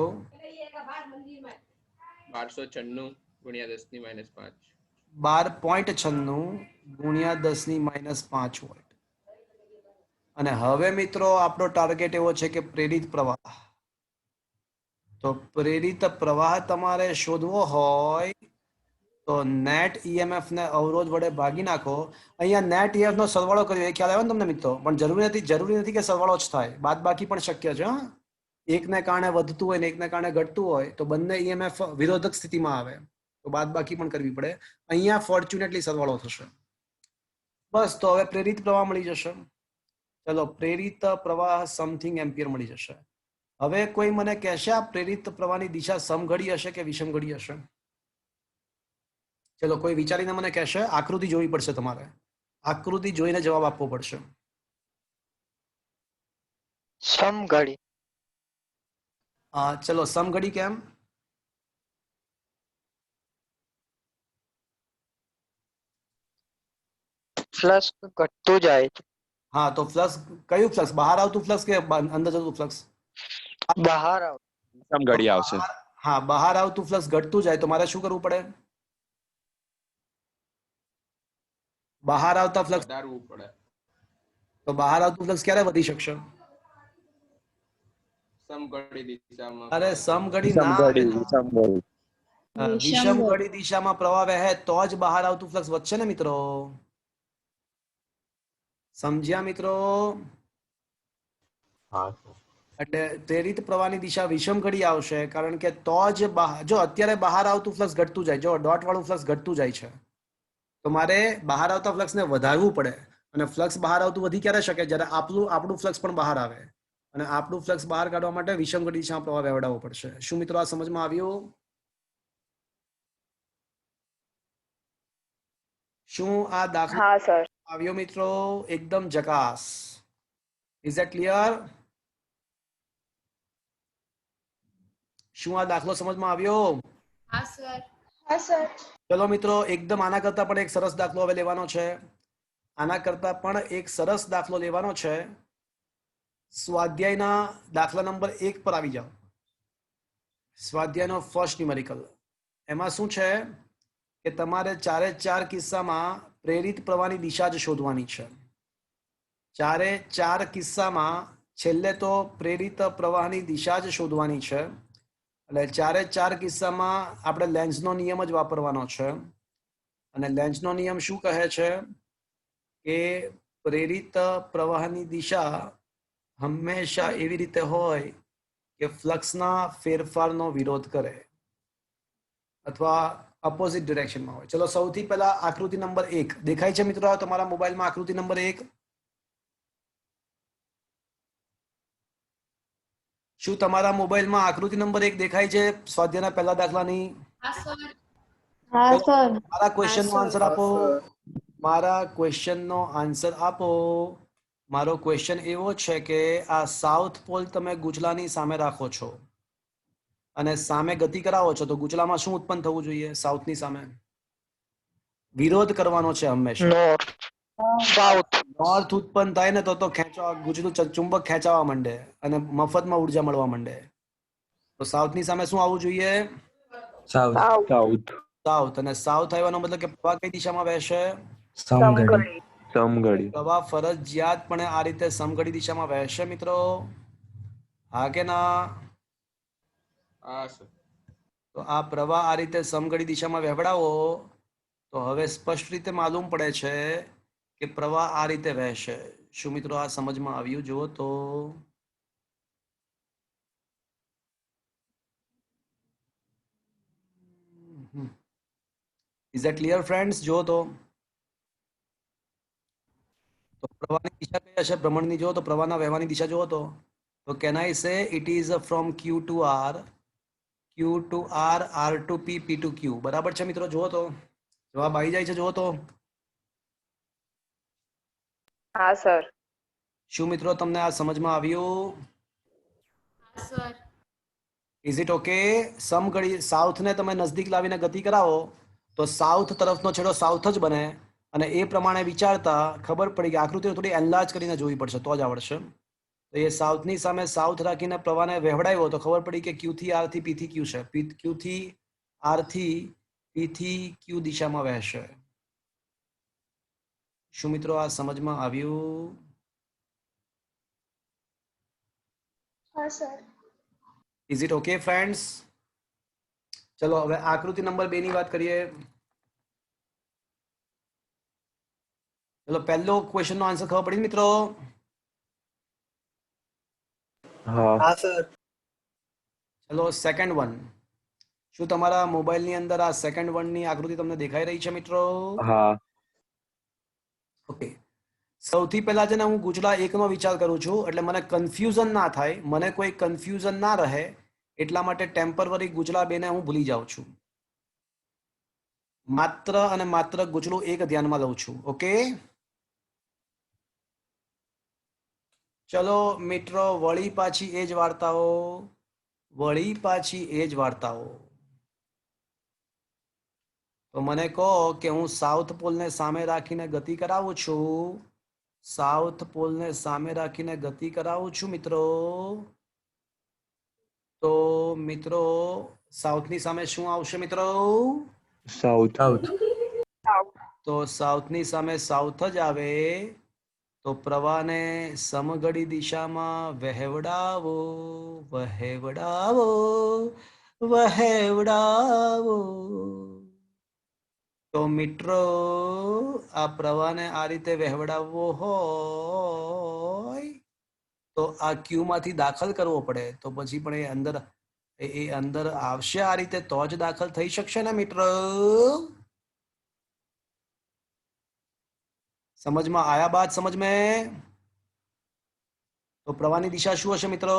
1296 ગુણ્યા 10⁻5. 12.96 ગુણ્યા 10⁻5 વોલ્ટ. અને હવે મિત્રો આપણો ટાર્ગેટ એવો છે કે પ્રેરિત પ્રવાહ. તો પ્રેરિત પ્રવાહ તમારે શોધવો હોય તો નેટ EMF ને અવરોધ વડે ભાગી નાખો. અહીંયા નેટ EMF નો સરવાળો કર્યો, એ ખ્યાલ આવ્યો ને તમને મિત્રો? પણ જરૂરી નથી કે સરવાળો જ થાય, બાદ બાકી પણ શક્ય છે. એકને કારણે વધતું હોય ને એકને કારણે ઘટતું હોય તો બંને EMF વિરોધક સ્થિતિમાં આવે તો બાદ બાકી પણ કરવી પડે. અહીંયા ફોર્ચ્યુનેટલી સરવાળો થશે. બસ, તો હવે પ્રેરિત પ્રવાહ મળી જશે. ચલો, પ્રેરિત પ્રવાહ સમથિંગ એમ્પિયર મળી જશે. હવે કોઈ મને કહેશે આ પ્રેરિત પ્રવાહની દિશા સમઘડી હશે કે વિષમઘડી હશે? ચલો, કોઈ વિચારીને મને કહેશે. આકૃતિ જોવી પડશે તમારે, આકૃતિ જોઈને જવાબ આપવો પડશે. સમઘડી. ચલો, સમઘડી કેમ? ફ્લક્સ ઘટતું જાય છે. હા, તો ફ્લક્સ કયું ફ્લક્સ? બહાર આવતું ફ્લક્સ કે અંદર જતું ફ્લક્સ? બહાર આવ. સમઘડી આવશે. હા, બહાર આવતું ફ્લક્સ ઘટતું જાય તો મારે શું કરવું પડે? બહાર આવતા ફ્લક્સ વધારવું પડે. તો બહાર આવતું ફ્લક્સ ક્યારે વધી શકશે? સમઘડી દિશામાં. અરે સમઘડી ના, વિષમઘડી દિશામાં પ્રવાહ વહે તો જ બહાર આવતું ફ્લક્સ વધશે ને મિત્રો. સમજ્યા મિત્રો? એટલે પ્રેરિત પ્રવાહની દિશા વિષમઘડી આવશે, કારણ કે તો જ જો અત્યારે બહાર આવતું ફ્લક્સ ઘટતું જાય, જો ડોટ વાળું ફ્લક્સ ઘટતું જાય છે તો મારે બહાર આવતા ફ્લક્સને વધારવું પડે. અને ફ્લક્સ બહાર આવતું વધી ક્યારે શકે? જ્યારે આપણું ફ્લક્સ પણ બહાર આવે. અને આપણું ફ્લક્સ બહાર કાઢવા માટે વિષમઘડી દિશામાં પ્રવાહ વહેવડાવવો પડશે. શું મિત્રો આ સમજમાં આવ્યું? શું આ દાખલો હા સર. આવ્યો મિત્રો? એકદમ જકાસ. Is it clear? શું આ દાખલો સમજમાં આવ્યો? હા સર. ચલો મિત્રો, એકદમ આના કરતા પણ એક સરસ દાખલો હવે લેવાનો છે. આના કરતા પણ એક સરસ દાખલો લેવાનો છે. સ્વાધ્યાયના દાખલા નંબર 1 પર આવી જાઓ. સ્વાધ્યાયનો ફર્સ્ટ ન્યુમેરિકલ. એમાં શું છે કે તમારે 4 કિસ્સામાં પ્રેરિત પ્રવાહની દિશા જ શોધવાની છે. 4 કિસ્સામાં છેલ્લે તો પ્રેરિત પ્રવાહની દિશા જ શોધવાની છે. એટલે 4 કિસ્સામાં આપણે લેન્ઝનો નિયમ જ વાપરવાનો છે. અને લેન્ઝનો નિયમ શું કહે છે કે પ્રેરિત પ્રવાહની દિશા હંમેશા એવી રીતે હોય કે ફ્લક્સના ફેરફારનો વિરોધ કરે અથવા અપોઝિટ ડિરેક્શનમાં હોય. ચલો, સૌથી પહેલા આકૃતિ નંબર 1 દેખાય છે મિત્રો તમારા મોબાઈલમાં? આકૃતિ નંબર 1. શું તમારા મોબાઈલમાં આકૃતિ નંબર 1 દેખાય છે સ્વાધ્યાયના પહેલા દાખલાની? હા સર. મારા ક્વેશ્ચનનો આન્સર આપો. મારા ક્વેશ્ચનનો આન્સર આપો. મારો ક્વેશ્ચન એવો છે કે આ સાઉથ પોલ તમે ગુચલાની સામે રાખો છો અને સામે ગતિ કરાવો છો, તો ગુચલામાં શું ઉત્પન્ન થવું જોઈએ? સાઉથની સામે વિરોધ કરવાનો છે હંમેશા. નોર્થ. સાઉથ. નોર્થ ઉત્પન્ન થાય ને તો ખેંચવા, ગુચલું ચુંબક ખેંચાવા માંડે અને મફતમાં ઉર્જા મળવા માંડે. તો સાઉથની સામે શું આવવું જોઈએ? સાઉથ. સાઉથ. અને સાઉથ આવવાનો મતલબ કે પ્રવાહ કઈ દિશામાં વહેશે? સમઘડી. સમઘડી. પ્રવાહ ફરજિયાતપણે આ રીતે સમઘડી દિશામાં વહેશે મિત્રો. હા કે ના? હા સર. તો આ પ્રવાહ આ રીતે સમઘડી દિશામાં વહેવડાવો તો હવે સ્પષ્ટ રીતે માલુમ પડે છે કે પ્રવાહ આ રીતે વહેશે. શું મિત્રો આ સમજમાં આવ્યું? જુઓ તો ઇઝ ધેટ ક્લિયર ફ્રેન્ડ્સ? જો તો પ્રવાહની દિશા કઈ હશે? ભ્રમણની જો તો પ્રવાહના વહેવાની દિશા જો તો can I say it is from Q to R, Q to R, R to P, P to Q. બરાબર છે મિત્રો? જુઓ તો જવાબ આવી જાય છે. જુઓ તો હા સર. શું મિત્રો તમને આ સમજમાં આવ્યું? હા સર. Is it okay? સમઘડી સાઉથને તમે નજદીક લાવીને ગતિ કરાવો તો સાઉથ તરફનો છેડો સાઉથ જ બને, અને એ પ્રમાણે વિચારતા ખબર પડી કે આકૃતિઓ થોડી એનલાર્જ કરીને જોવી પડશે તો જ આવડશે. તો એ સાઉથની સામે સાઉથ રાખીને પ્રવાહને વહેવડાવ્યો તો ખબર પડી કે ક્યુ થી આર થી પી થી ક્યુ છે, ક્યુ થી આર થી પી થી ક્યુ દિશામાં વહેશે. શું મિત્રો આ સમજમાં આવ્યું? હા sir. Is it okay friends? ચલો હવે આકૃતિ નંબર 2 ની વાત કરીએ. ચલો પહેલો ક્વેશ્ચન નો આન્સર ખબર પડી મિત્રો? હા. હા સર. ચલો સેકન્ડ વન. શું તમારા મોબાઈલની અંદર આ સેકન્ડ વન ની આકૃતિ તમને દેખાઈ રહી છે મિત્રો? હા. ઓકે. સૌથી પહેલા છે ને હું ગુચલા 1 નો વિચાર કરું છું, એટલે મને કન્ફ્યુઝન ના થાય, મને કોઈ કન્ફ્યુઝન ના રહે એટલા માટે ટેમ્પરરી ગુચલા 2 ને હું ભૂલી જાઉં છું. માત્ર અને માત્ર ગુચલું 1 ધ્યાનમાં લઉં છું. ઓકે ચલો મિત્રો, વળી પાછી એ જ વાર્તાઓ, વળી પાછી એ જ વાર્તાઓ. તો મને કહો કે હું સાઉથ પોલને સામે રાખીને ગતિ કરાવું છું, સાઉથ પોલને સામે રાખીને ગતિ કરાવું છું મિત્રો. તો મિત્રો સાઉથની સામે શું આવશે મિત્રો? સાઉથ. સાઉથ. તો સાઉથની સામે સાઉથ જ આવે. તો પ્રવાહને સમઘડી દિશામાં વહેવડાવો, વહેવડાવો, વહેવડાવો. તો મિત્રો આ પ્રવાહને આ રીતે વહેવડાવવો હોય તો આ ક્યુ માંથી દાખલ કરવો પડે, તો પછી પણ એ અંદર આવશે આ રીતે તો જ દાખલ થઈ શકશે ને મિત્રો? સમજમાં આયા બાદ સમજ મેં? તો પ્રવાહની દિશા શું હશે મિત્રો?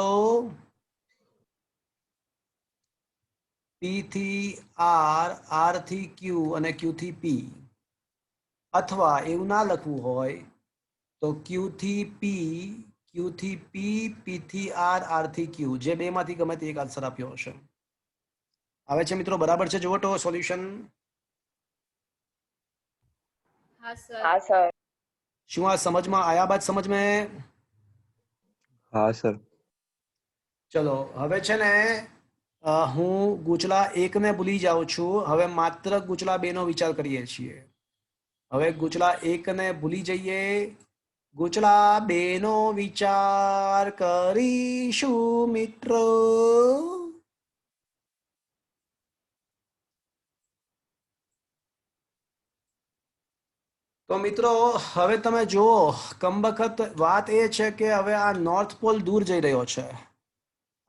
પી થી આર, આર થી ક્યુ અને ક્યુ થી પી. અથવા એવું ના લખવું હોય તો ક્યુ થી પી, ક્યુ થી પી, પી થી આર, આર થી ક્યુ, જે બે માંથી ગમે તે એક આન્સર આપ્યો હશે. આવે છે મિત્રો? બરાબર છે? જુઓ તો સોલ્યુશન. હા સર. હા સર. શું આ સમજમાં આયા બાદ સમજ મેં? હા સર. ચલો હવે છે ને હું ગુચલા 1 ને ભૂલી જાઉં છું, હવે માત્ર ગુચલા 2 નો વિચાર કરીએ છીએ. હવે ગુચલા 1 ને ભૂલી જઈએ, ગુચલા 2 નો વિચાર કરીશું મિત્રો. તો મિત્રો હવે તમે જુઓ, કમબખત વાત એ છે કે હવે આ નોર્થ પોલ દૂર જઈ રહ્યો છે,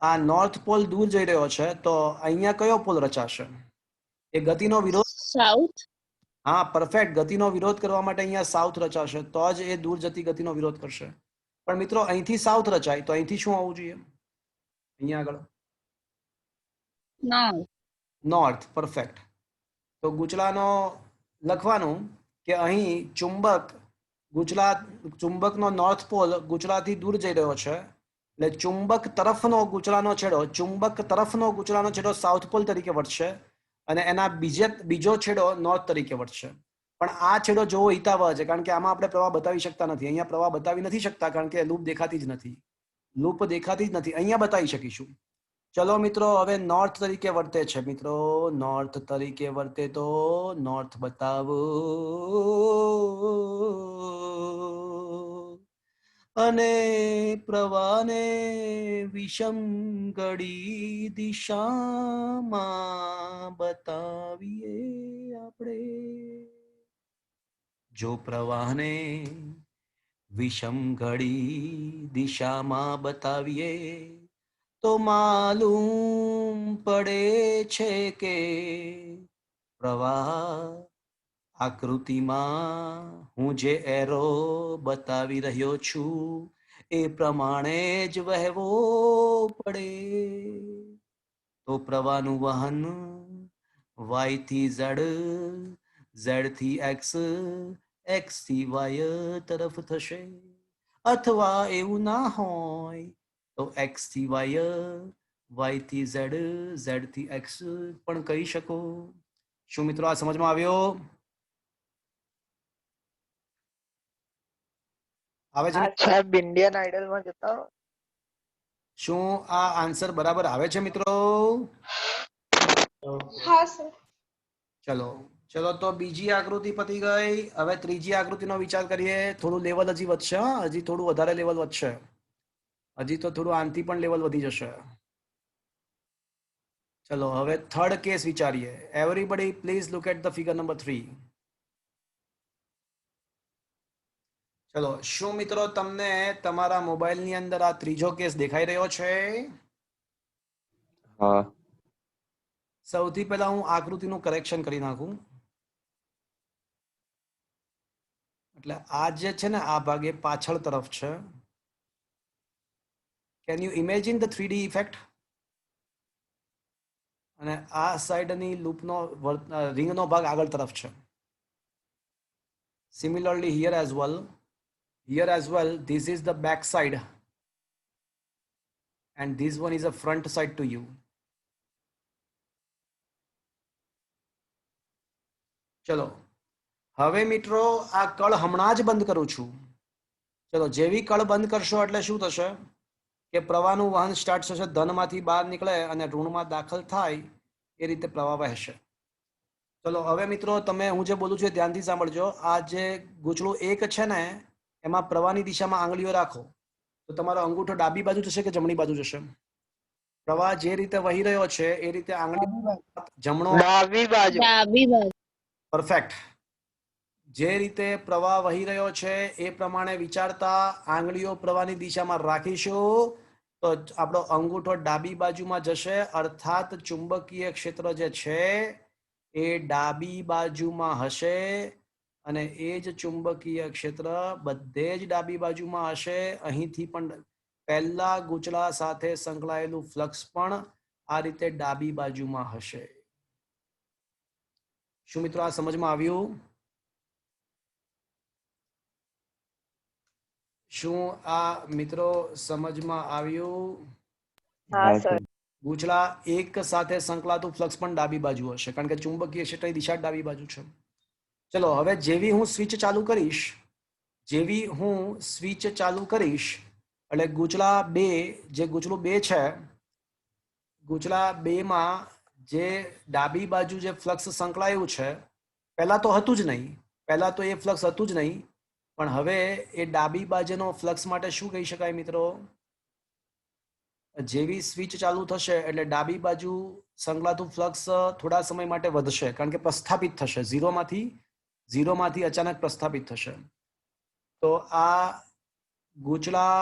આ નોર્થ પોલ દૂર જઈ રહ્યો છે, તો અહીંયા કયો પોલ રચાશે? એ ગતિનો વિરોધ, સાઉથ. હા પરફેક્ટ, ગતિનો વિરોધ કરવા માટે અહીંયા સાઉથ રચાશે, તો જ એ દૂર જતી ગતિનો વિરોધ કરશે. પણ મિત્રો અહીંથી સાઉથ રચાય તો અહીંથી શું આવવું જોઈએ? અહીંયા આગળ નોર્થ. પરફેક્ટ. તો ગુચલાનો લખવાનું કે અહીં ચુંબકનો નોર્થ પોલ ગુચલાથી દૂર જઈ રહ્યો છે, એટલે ચુંબક તરફનો ગુચલાનો છેડો સાઉથ પોલ તરીકે વર્તશે અને એના બીજો છેડો નોર્થ તરીકે વર્તશે. પણ આ છેડો જોવો હિતાવહ છે, કારણ કે આમાં આપણે પ્રવાહ બતાવી શકતા નથી. અહીંયા પ્રવાહ બતાવી નથી શકતા કારણ કે લૂપ દેખાતી જ નથી, અહીંયા બતાવી શકીશું. ચલો મિત્રો હવે નોર્થ તરીકે વર્તે છે મિત્રો, નોર્થ તરીકે વર્તે તો નોર્થ બતાવો અને પ્રવાહને વિષમ ઘડી દિશામાં બતાવીએ આપણે. જો પ્રવાહને વિષમ ઘડી દિશામાં બતાવીએ તો માલુમ પડે છે કે પ્રવાહ આકૃતિમાં હું જે એરો બતાવી રહ્યો છું એ પ્રમાણે જ વહેવો પડે. તો પ્રવાહનું વહન y થી z, z થી x, x થી y તરફ થશે. અથવા એવું ના હોય તો x થી y, y થી z, z થી x પણ કહી શકો. શું મિત્રો આ સમજમાં આવ્યો? આવે છે? સાહેબ ઇન્ડિયન આઇડલ માં જતા રહો. શું આ આન્સર બરાબર આવે છે મિત્રો? હા સર. ચલો ચલો તો બીજી આકૃતિ પતી ગઈ. હવે ત્રીજી આકૃતિનો વિચાર કરીએ. થોડું લેવલ હજી વધશે, હજી થોડું વધારે લેવલ વધશે. હજી તો થોડું આનથી પણ લેવલ વધી જશે. ચલો હવે થર્ડ કેસ વિચારીએ. Everybody please look at the figure number 3. ચલો શું મિત્રો તમને તમારા મોબાઈલની અંદર આ ત્રીજો કેસ દેખાઈ રહ્યો છે? હા. સૌથી પહેલા હું આકૃતિનું કરેક્શન કરી નાખું. એટલે આ જે છે ને આ ભાગ એ પાછળ તરફ છે. Can you imagine the 3D effect? અને આ સાઈડની લૂપનો રિંગનો ભાગ આગળ તરફ છે. Similarly here as well. Here as well, this is the back side and this one is a front side to you. ચલો હવે મિત્રો આ કળ હમણાં જ બંધ કરું છું. ચલો જેવી કળ બંધ કરશો એટલે શું થશે કે પ્રવાહનું વહન સ્ટાર્ટ થશે, ધનમાંથી બહાર નીકળે અને ઋણમાં દાખલ થાય એ રીતે પ્રવાહ વહેશે. ચલો હવે મિત્રો તમે હું જે બોલું છું ધ્યાનથી સાંભળજો. આ જે ગૂંચળું એક છે ને એમાં પ્રવાહની દિશામાં આંગળીઓ રાખો તો તમારો અંગૂઠો ડાબી બાજુ જશે કે જમણી બાજુ જશે? પ્રવાહ જે રીતે વહી રહ્યો છે એ રીતે આંગળી જમણો, ડાબી બાજુ. પરફેક્ટ. જે રીતે પ્રવાહ વહી રહ્યો છે એ પ્રમાણે વિચારતા આંગળીઓ પ્રવાહની દિશામાં રાખીશું તો આપણો અંગૂઠો ડાબી બાજુમાં જશે, અર્થાત ચુંબકીય ક્ષેત્ર જે છે એ ડાબી બાજુમાં હશે અને એ જ ચુંબકીય ક્ષેત્ર બધે જ ડાબી બાજુમાં હશે. અહીંથી પણ પહેલા ગૂંચળા સાથે સંકળાયેલું ફ્લક્સ પણ આ રીતે ડાબી બાજુમાં હશે. શું મિત્રો આ સમજમાં આવ્યું? શું આ મિત્રો સમજમાં આવ્યું? હા સર. ગૂંચળા એક સાથે સંકળાતું ફ્લક્સ પણ ડાબી બાજુ હશે કારણ કે ચુંબકીય ક્ષેત્રની દિશા ડાબી બાજુ છે. ચલો હવે જેવી હું સ્વિચ ચાલુ કરીશ એટલે ગૂંચળા 2 જે ગૂંચળું 2 છે, ગૂંચળા 2 માં જે ડાબી બાજુ જે ફ્લક્સ સંકળાયું છે, પહેલા તો હતું જ નહીં, પહેલા તો એ ફ્લક્સ હતું જ નહીં, પણ હવે એ ડાબી બાજુનો ફ્લક્સ માટે શું કહી શકાય મિત્રો? જેવી સ્વિચ ચાલુ થશે એટલે ડાબી બાજુ સંકળાતું ફ્લક્સ થોડા સમય માટે વધશે કારણ કે પ્રસ્થાપિત થશે, ઝીરોમાંથી અચાનક પ્રસ્થાપિત થશે. તો આ ગૂંચળા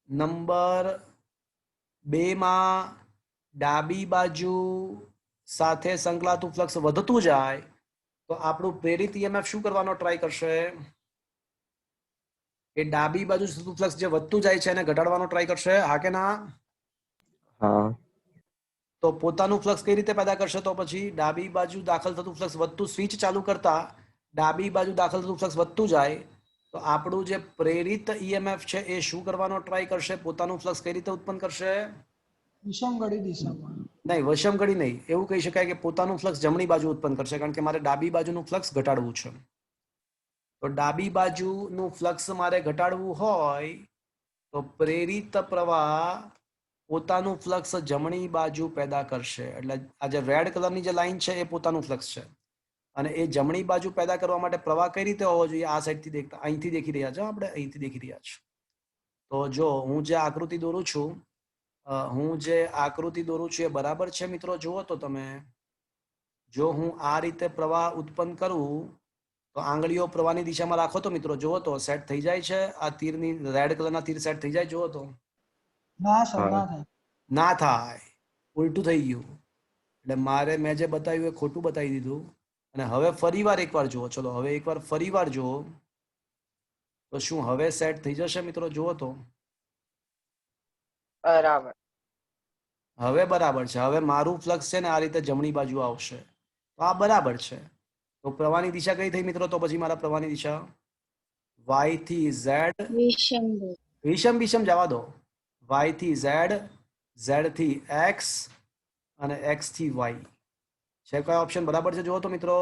નંબર 2 માં ડાબી બાજુ સાથે સંકળાતું ફ્લક્સ વધતું જાય તો આપણું પ્રેરિત EMF શું કરવાનો ટ્રાય કરશે? એ ડાબી બાજુ થતું ફ્લક્સ જે વધતું જાય છે એને ઘટાડવાનો ટ્રાય કરશે. હા કે ના? હા. તો પોતાનું ફ્લક્સ કઈ રીતે પેદા કરશે? તો પછી ડાબી બાજુ દાખલ થતું ફ્લક્સ વધતું, સ્વિચ ચાલુ કરતા ડાબી બાજુ દાખલ થતું ફ્લક્સ વધતું જાય તો આપણું જે પ્રેરિત EMF છે એ શું કરવાનો ટ્રાય કરશે? પોતાનું ફ્લક્સ કઈ રીતે ઉત્પન્ન કરશે? વિષમઘડી દિશામાં. નહીં, વશમઘડી નહીં. એવું કહી શકાય કે પોતાનું ફ્લક્સ જમણી બાજુ ઉત્પન્ન કરશે કારણ કે મારે ડાબી બાજુનું ફ્લક્સ ઘટાડવું છે. તો ડાબી બાજુનું ફ્લક્સ મારે ઘટાડવું હોય તો પ્રેરિત પ્રવાહ પોતાનું ફ્લક્સ જમણી બાજુ પેદા કરશે. એટલે આ જે રેડ કલરની જે લાઈન છે એ પોતાનું ફ્લક્સ છે અને એ જમણી બાજુ પેદા કરવા માટે પ્રવાહ કઈ રીતે હોવો જોઈએ? આ સાઈડથી દેખતા અહીંથી દેખી રહ્યા છો, આપણે અહીંથી દેખી રહ્યા છો. તો જો હું જે આકૃતિ દોરું છું એ બરાબર છે મિત્રો? જુઓ તો તમે, જો હું આ રીતે પ્રવાહ ઉત્પન્ન કરું તો આંગળીઓ પ્રવાહની દિશામાં રાખો તો મિત્રો જુઓ તો સેટ થઈ જાય છે. આ તીરની રેડ કલરના તીર સેટ થઈ જાય, જુઓ તો. ના સર, ના થાય. ના થાય, ઉલટું થઈ ગયું. એટલે મેં જે બતાવ્યું એ ખોટું બતાવી દીધું. અને હવે ફરીવાર એકવાર જુઓ, ચલો હવે એકવાર ફરીવાર જુઓ તો શું હવે સેટ થઈ જશે મિત્રો? જુઓ તો બરાબર. હવે બરાબર છે. હવે મારું ફ્લક્સ છે ને આ રીતે જમણી બાજુ આવશે, તો આ બરાબર છે. તો પ્રવાહની દિશા કઈ થઈ મિત્રો? તો પછી મારા પ્રવાહની દિશા y થી z, વિષમ જવા દો, y થી z, z થી x અને x થી y છે. કયો ઓપ્શન બરાબર છે? જુઓ તો મિત્રો.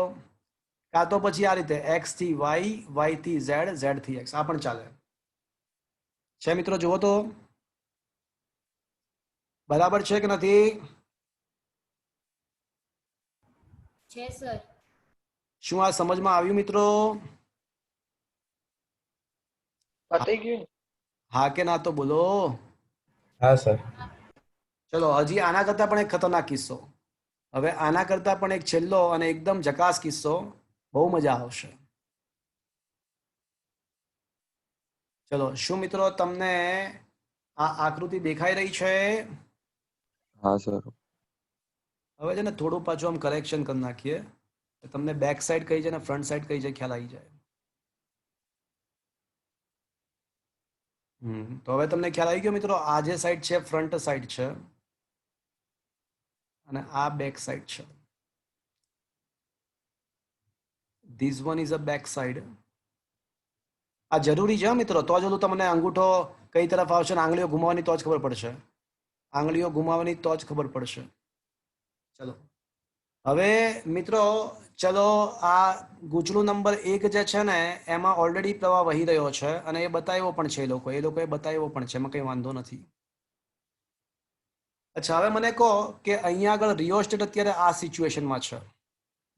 કાં તો પછી આ રીતે x થી y, y થી z, z થી x, આ પણ ચાલે છે મિત્રો. જુઓ તો બરાબર છે કે નથી? છે સર. શું આ સમજમાં આવ્યું મિત્રો? પતી ગયું ને? હા કે ના તો બોલો. હા સર. ચલો હજી આના કરતા પણ એક ખતરનાક કિસ્સો. હવે આના કરતા પણ એક છેલ્લો અને એકદમ જકાસ કિસ્સો, બહુ મજા આવશે. ચલો શું મિત્રો તમને આ આકૃતિ દેખાઈ રહી છે? હા સર. હવે છે ને થોડું પાછું આમ કરેક્શન કરી નાખીએ, તમને બેક સાઈડ કઈ છે ને ફ્રન્ટ સાઈડ કઈ છે ખ્યાલ આવી જાય. તો હવે તમને ખ્યાલ આવી ગયો મિત્રો. આ જે સાઈડ છે ફ્રન્ટ સાઈડ છે અને આ બેક સાઈડ છે. This one is a back side. આ જરૂરી છે મિત્રો, તો જ ઓલું તમને અંગૂઠો કઈ તરફ આવશે ને આંગળીઓ ઘુમાવવાની તો જ ખબર પડશે. આંગળીઓ ઘુમાવવાની તો જ ખબર પડશે. ચલો હવે મિત્રો, ચલો આ ગૂંચળું નંબર 1 જે છે ને એમાં ઓલરેડી પ્રવાહ વહી રહ્યો છે અને એ બતાવ્યો પણ છે. એ લોકોએ બતાવ્યો પણ છે, એમાં કંઈ વાંધો નથી. અચ્છા, હવે મને કહો કે અહીંયા આગળ રિયોસ્ટેટ અત્યારે આ સિચ્યુએશનમાં છે.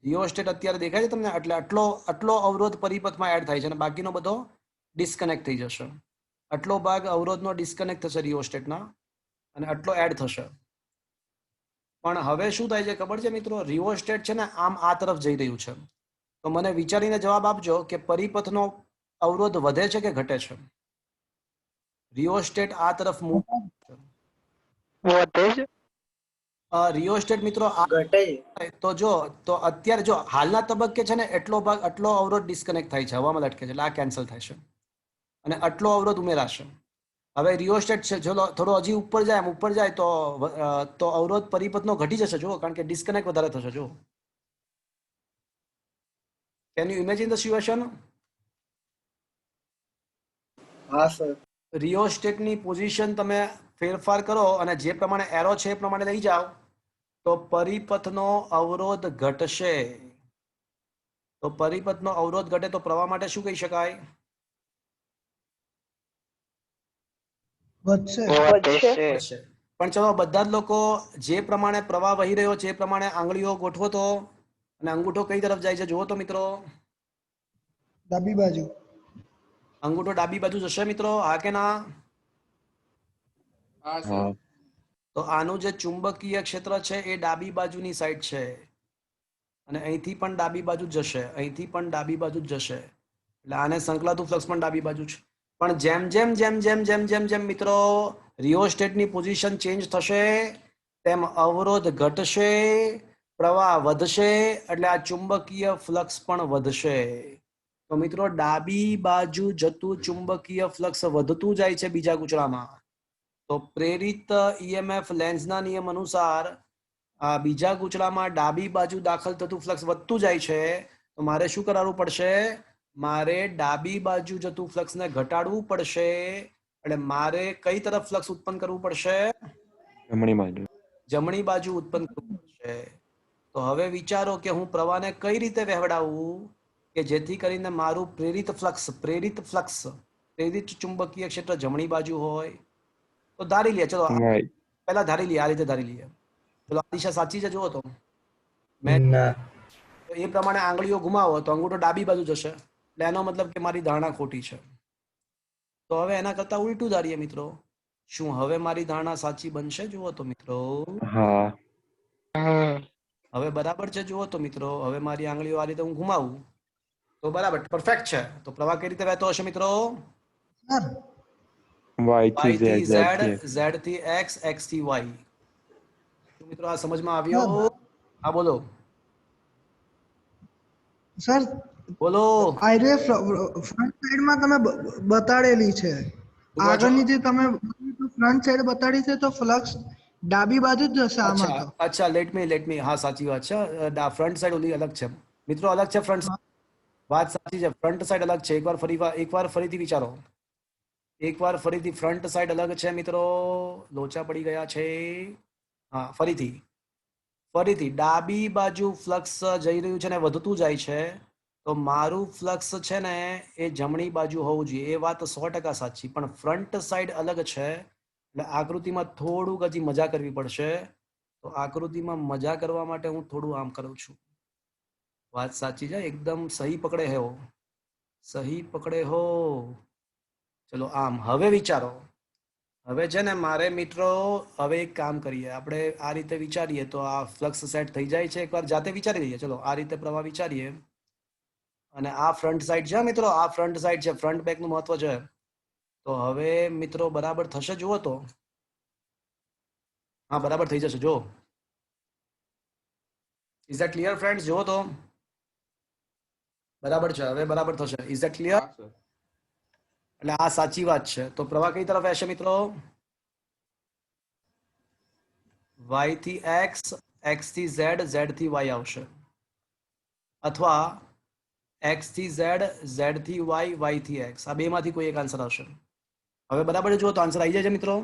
રિયોસ્ટેટ અત્યારે દેખાય છે તમને? એટલે આટલો અવરોધ પરિપથમાં એડ થાય છે અને બાકીનો બધો ડિસ્કનેક્ટ થઈ જશે. આટલો ભાગ અવરોધનો ડિસ્કનેક્ટ થશે રિયોસ્ટેટના અને આટલો એડ થશે. પણ હવે શું થાય છે ખબર છે મિત્રો? રિયોસ્ટેટ છે ને આમ આ તરફ જઈ રહ્યું છે. તો મને વિચારીને જવાબ આપજો કે પરિપથનો અવરોધ વધે છે કે ઘટે છે? રિયોસ્ટેટ આ તરફ મૂવ વધે છે. રિયોસ્ટેટ મિત્રો તો જો તો અત્યારે જો હાલના તબક્કે છે ને આટલો અવરોધ ડિસ્કનેક્ટ થાય છે, હવામાં લટકે છે, એટલે આ કેન્સલ થાય છે અને આટલો અવરોધ ઉમેરાશે. હવે રિયોસ્ટેટ છે, ચલો થોડો હજી ઉપર જાય તો અવરોધ પરિપથનો ઘટી જશે. જો કારણ કે ડિસ્કનેક્ટ વધારે થશે. જો can you imagine the situation? હા સર. રિયોસ્ટેટની પોઝિશન તમે ફેરફાર કરો અને જે પ્રમાણે એરો છે એ પ્રમાણે લઈ જાઓ તો પરિપથનો અવરોધ ઘટશે. તો પરિપથનો અવરોધ ઘટે તો પ્રવાહ માટે શું કહી શકાય? વધશે. વધશે. પણ ચલો બધા જ લોકો જે પ્રમાણે પ્રવાહ વહી રહ્યો છે એ પ્રમાણે આંગળીઓ ગોઠવો તો, અને અંગૂઠો કઈ તરફ જાય છે જુઓ તો મિત્રો. ડાબી બાજુ. અંગૂઠો ડાબી બાજુ જશે મિત્રો? હા કે ના? હા સર. હા. તો આનું જે ચુંબકીય ક્ષેત્ર છે એ ડાબી બાજુની સાઈડ છે અને અહીંથી પણ ડાબી બાજુ જ જશે, અહીંથી પણ ડાબી બાજુ જ જશે. એટલે આને સંકળાતું ફ્લક્સ પણ ડાબી બાજુ છે. પણ જેમ મિત્રો રિયોસ્ટેટની પોઝિશન ચેન્જ થશે તેમ અવરોધ ઘટશે, પ્રવાહ વધશે, એટલે આ ચુંબકીય ફ્લક્સ પણ વધશે. તો મિત્રો ડાબી બાજુ જતું ચુંબકીય ફ્લક્સ વધતું જાય છે બીજા ગૂંચળામાં. તો પ્રેરિત ઈએમએફ લેન્ઝના નિયમ અનુસાર આ બીજા ગૂંચળામાં ડાબી બાજુ દાખલ થતું ફ્લક્સ વધતું જાય છે. તો મારે શું કરાવવું પડશે? મારે ડાબી બાજુ જતું ફ્લક્સને ઘટાડવું પડશે. એટલે મારે કઈ તરફ ફ્લક્સ ઉત્પન્ન કરવું પડશે? જમણી બાજુ. જમણી બાજુ ઉત્પન્ન કરવું પડશે. તો હવે વિચારો કે હું પ્રવાહને કઈ રીતે વહેવડાવું કે જેથી કરીને મારું પ્રેરિત ચુંબકીય ક્ષેત્ર જમણી બાજુ હોય. તો ધારી લે, ચલો Right. પહેલા ધારી લઈએ, આ રીતે ધારી લઈએ. ચલો આ દિશા સાચી છે જુઓ તો. મેં ના. એ પ્રમાણે આંગળીઓ ઘુમાવો તો અંગૂઠો ડાબી બાજુ જશે, એટલે એનો મતલબ કે મારી ધારણા ખોટી છે. તો હવે એના કરતા ઉલટું ધારીએ મિત્રો. શું હવે મારી ધારણા સાચી બનશે? જુઓ તો મિત્રો. હા. હવે બરાબર છે જુઓ તો મિત્રો. હવે મારી આંગળીઓ આ રીતે હું ઘુમાવું તો બરાબર પરફેક્ટ છે. તો પ્રવાહ કઈ રીતે વહેતો હશે મિત્રો? સર Y થી Y Z, થી Z થી Z, Z થી X, X થી Y. મિત્રો આ સમજમાં આવ્યો? હા બોલો. સર બોલો. આઈરે ફ્રન્ટ સાઈડમાં તમે બતાડેલી છે શું કહો છો? આગળની જે તમે ફ્રન્ટ સાઈડ બતાડી છે તો ફ્લક્સ ડાબી બાજુ જ જશે આમાં અચ્છા તો અચ્છા લેટ મી હા સાચી વાત છે. ફ્રન્ટ સાઈડ ઓલી અલગ છે મિત્રો, અલગ છે ફ્રન્ટ. વાત સાચી છે, ફ્રન્ટ સાઈડ અલગ છે. એકવાર ફરીથી વિચારો. એકવાર ફરીથી ફ્રન્ટ સાઈડ અલગ છે મિત્રો. લોચા પડી ગયા છે. હા ફરીથી ડાબી બાજુ ફ્લક્સ જઈ રહ્યું છે ને વધતું જાય છે, તો મારું ફ્લક્સ છે ને એ જમણી બાજુ હોવું જોઈએ. એ વાત 100% સાચી, પણ ફ્રન્ટ સાઈડ અલગ છે એટલે આકૃતિમાં થોડુંક હજી મજા કરવી પડશે. તો આકૃતિમાં મજા કરવા માટે હું થોડું આમ કરું છું. વાત સાચી છે, એકદમ સહી પકડે હો. ચલો આમ. હવે વિચારો. હવે છે ને મારે મિત્રો હવે એક કામ કરીએ, આપણે આ રીતે વિચારીએ તો આ ફ્લક્સ સેટ થઈ જાય છે. એકવાર જાતે વિચારી લઈએ. ચલો આ રીતે પ્રવાહ વિચારીએ, અને આ ફ્રન્ટ સાઈડ છે મિત્રો, આ ફ્રન્ટ સાઈડ છે, ફ્રન્ટ બેક નું મહત્વ છે. તો હવે મિત્રો બરાબર થશે, જુઓ તો. હા બરાબર થઈ જશે, જો. Is that clear friends? જુઓ તો બરાબર છે, હવે બરાબર થશે. Is that clear? હા સર. એટલે આ સાચી વાત છે. તો પ્રવાહ કઈ તરફ હશે મિત્રો? y થી x, x થી z, z થી y આવશે, અથવા x થી z, z થી y, y થી x. આ બે માંથી કોઈ એક આન્સર આવશે. હવે બરાબર જુઓ તો આન્સર આવી જાય છે મિત્રો.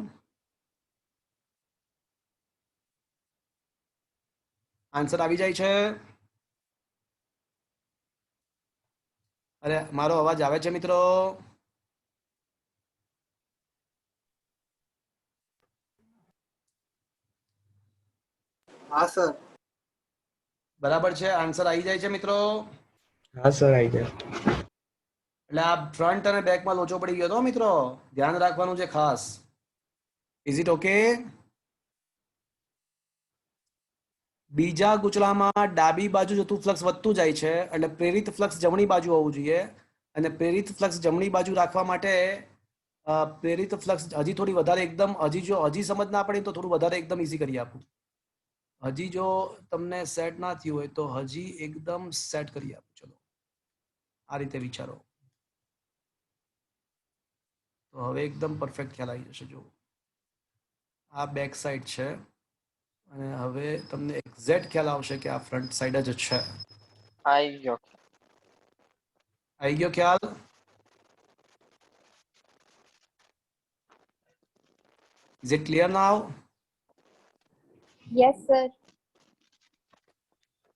આન્સર આવી જાય છે. અરે મારો અવાજ આવે છે મિત્રો? હા સર બરાબર છે, આન્સર આવી જાય છે મિત્રો. હા સર આવી જાય. એટલે આ ફ્રન્ટ અને બેકમાં લોચો પડી ગયો હતો મિત્રો, ધ્યાન રાખવાનું છે ખાસ. Is it okay? બીજા ગૂંચળામાં ડાબી બાજુ જતું ફ્લક્સ વધતું જાય છે, એટલે પ્રેરિત ફ્લક્સ જમણી બાજુ હોવું જોઈએ. અને પ્રેરિત ફ્લક્સ જમણી બાજુ રાખવા માટે પ્રેરિત ફ્લક્સ હજી થોડી વધારે એકદમ, હજી સમજ ના પડી તો થોડું વધારે એકદમ ઈઝી કરી આપું. હજી જો તમને સેટ ના થયું હોય તો હજી એકદમ સેટ કરી આપું. ચલો આ રીતે વિચારો તો હવે એકદમ પરફેક્ટ ખ્યાલ આવી જશે. જો આ બેક સાઈડ છે, અને હવે તમને એક્ઝેક્ટ ખ્યાલ આવશે કે આ ફ્રન્ટ સાઈડ જ છે. આવી ગયો. આવી ગયો ખ્યાલ? Is it clear now? Yes sir.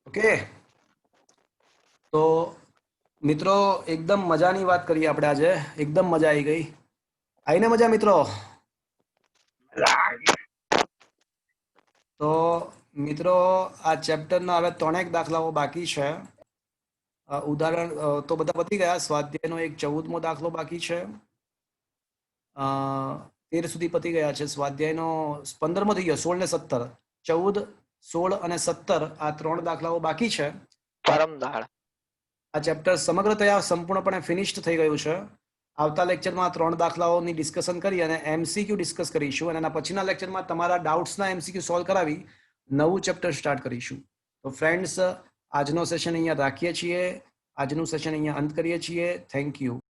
Okay. તો મિત્રો એકદમ મજાની વાત કરીએ આપણે આજે. એકદમ મજા આવી ગઈ. આવીને મજા મિત્રો? તો મિત્રો આ ચેપ્ટરના હવે 3 દાખલાઓ બાકી છે. ઉદાહરણ તો બધા પતી ગયા. સ્વાધ્યાયનો એક 14મો દાખલો બાકી છે. 13 સુધી પતી ગયા છે. સ્વાધ્યાયનો 15મો થઈ ગયો. 16 ને 17, 14, 16 અને 17 આ 3 દાખલાઓ બાકી છે. પરમદાળ. આ ચેપ્ટર સમગ્રતયા સંપૂર્ણપણે ફિનિશ્ડ થઈ ગયું છે. આવતા લેક્ચરમાં 3 દાખલાઓની ડિસ્કશન કરી અને એમસીક્યુ ડિસ્કસ કરીશું, અને એના પછીના લેક્ચરમાં તમારા ડાઉટ્સના એમસીક્યુ સોલ્વ કરાવી નવું ચેપ્ટર સ્ટાર્ટ કરીશું. તો ફ્રેન્ડ્સ આજનો સેશન અહીંયા રાખીએ છીએ. આજનું સેશન અહીંયા અંત કરીએ છીએ. Thank you.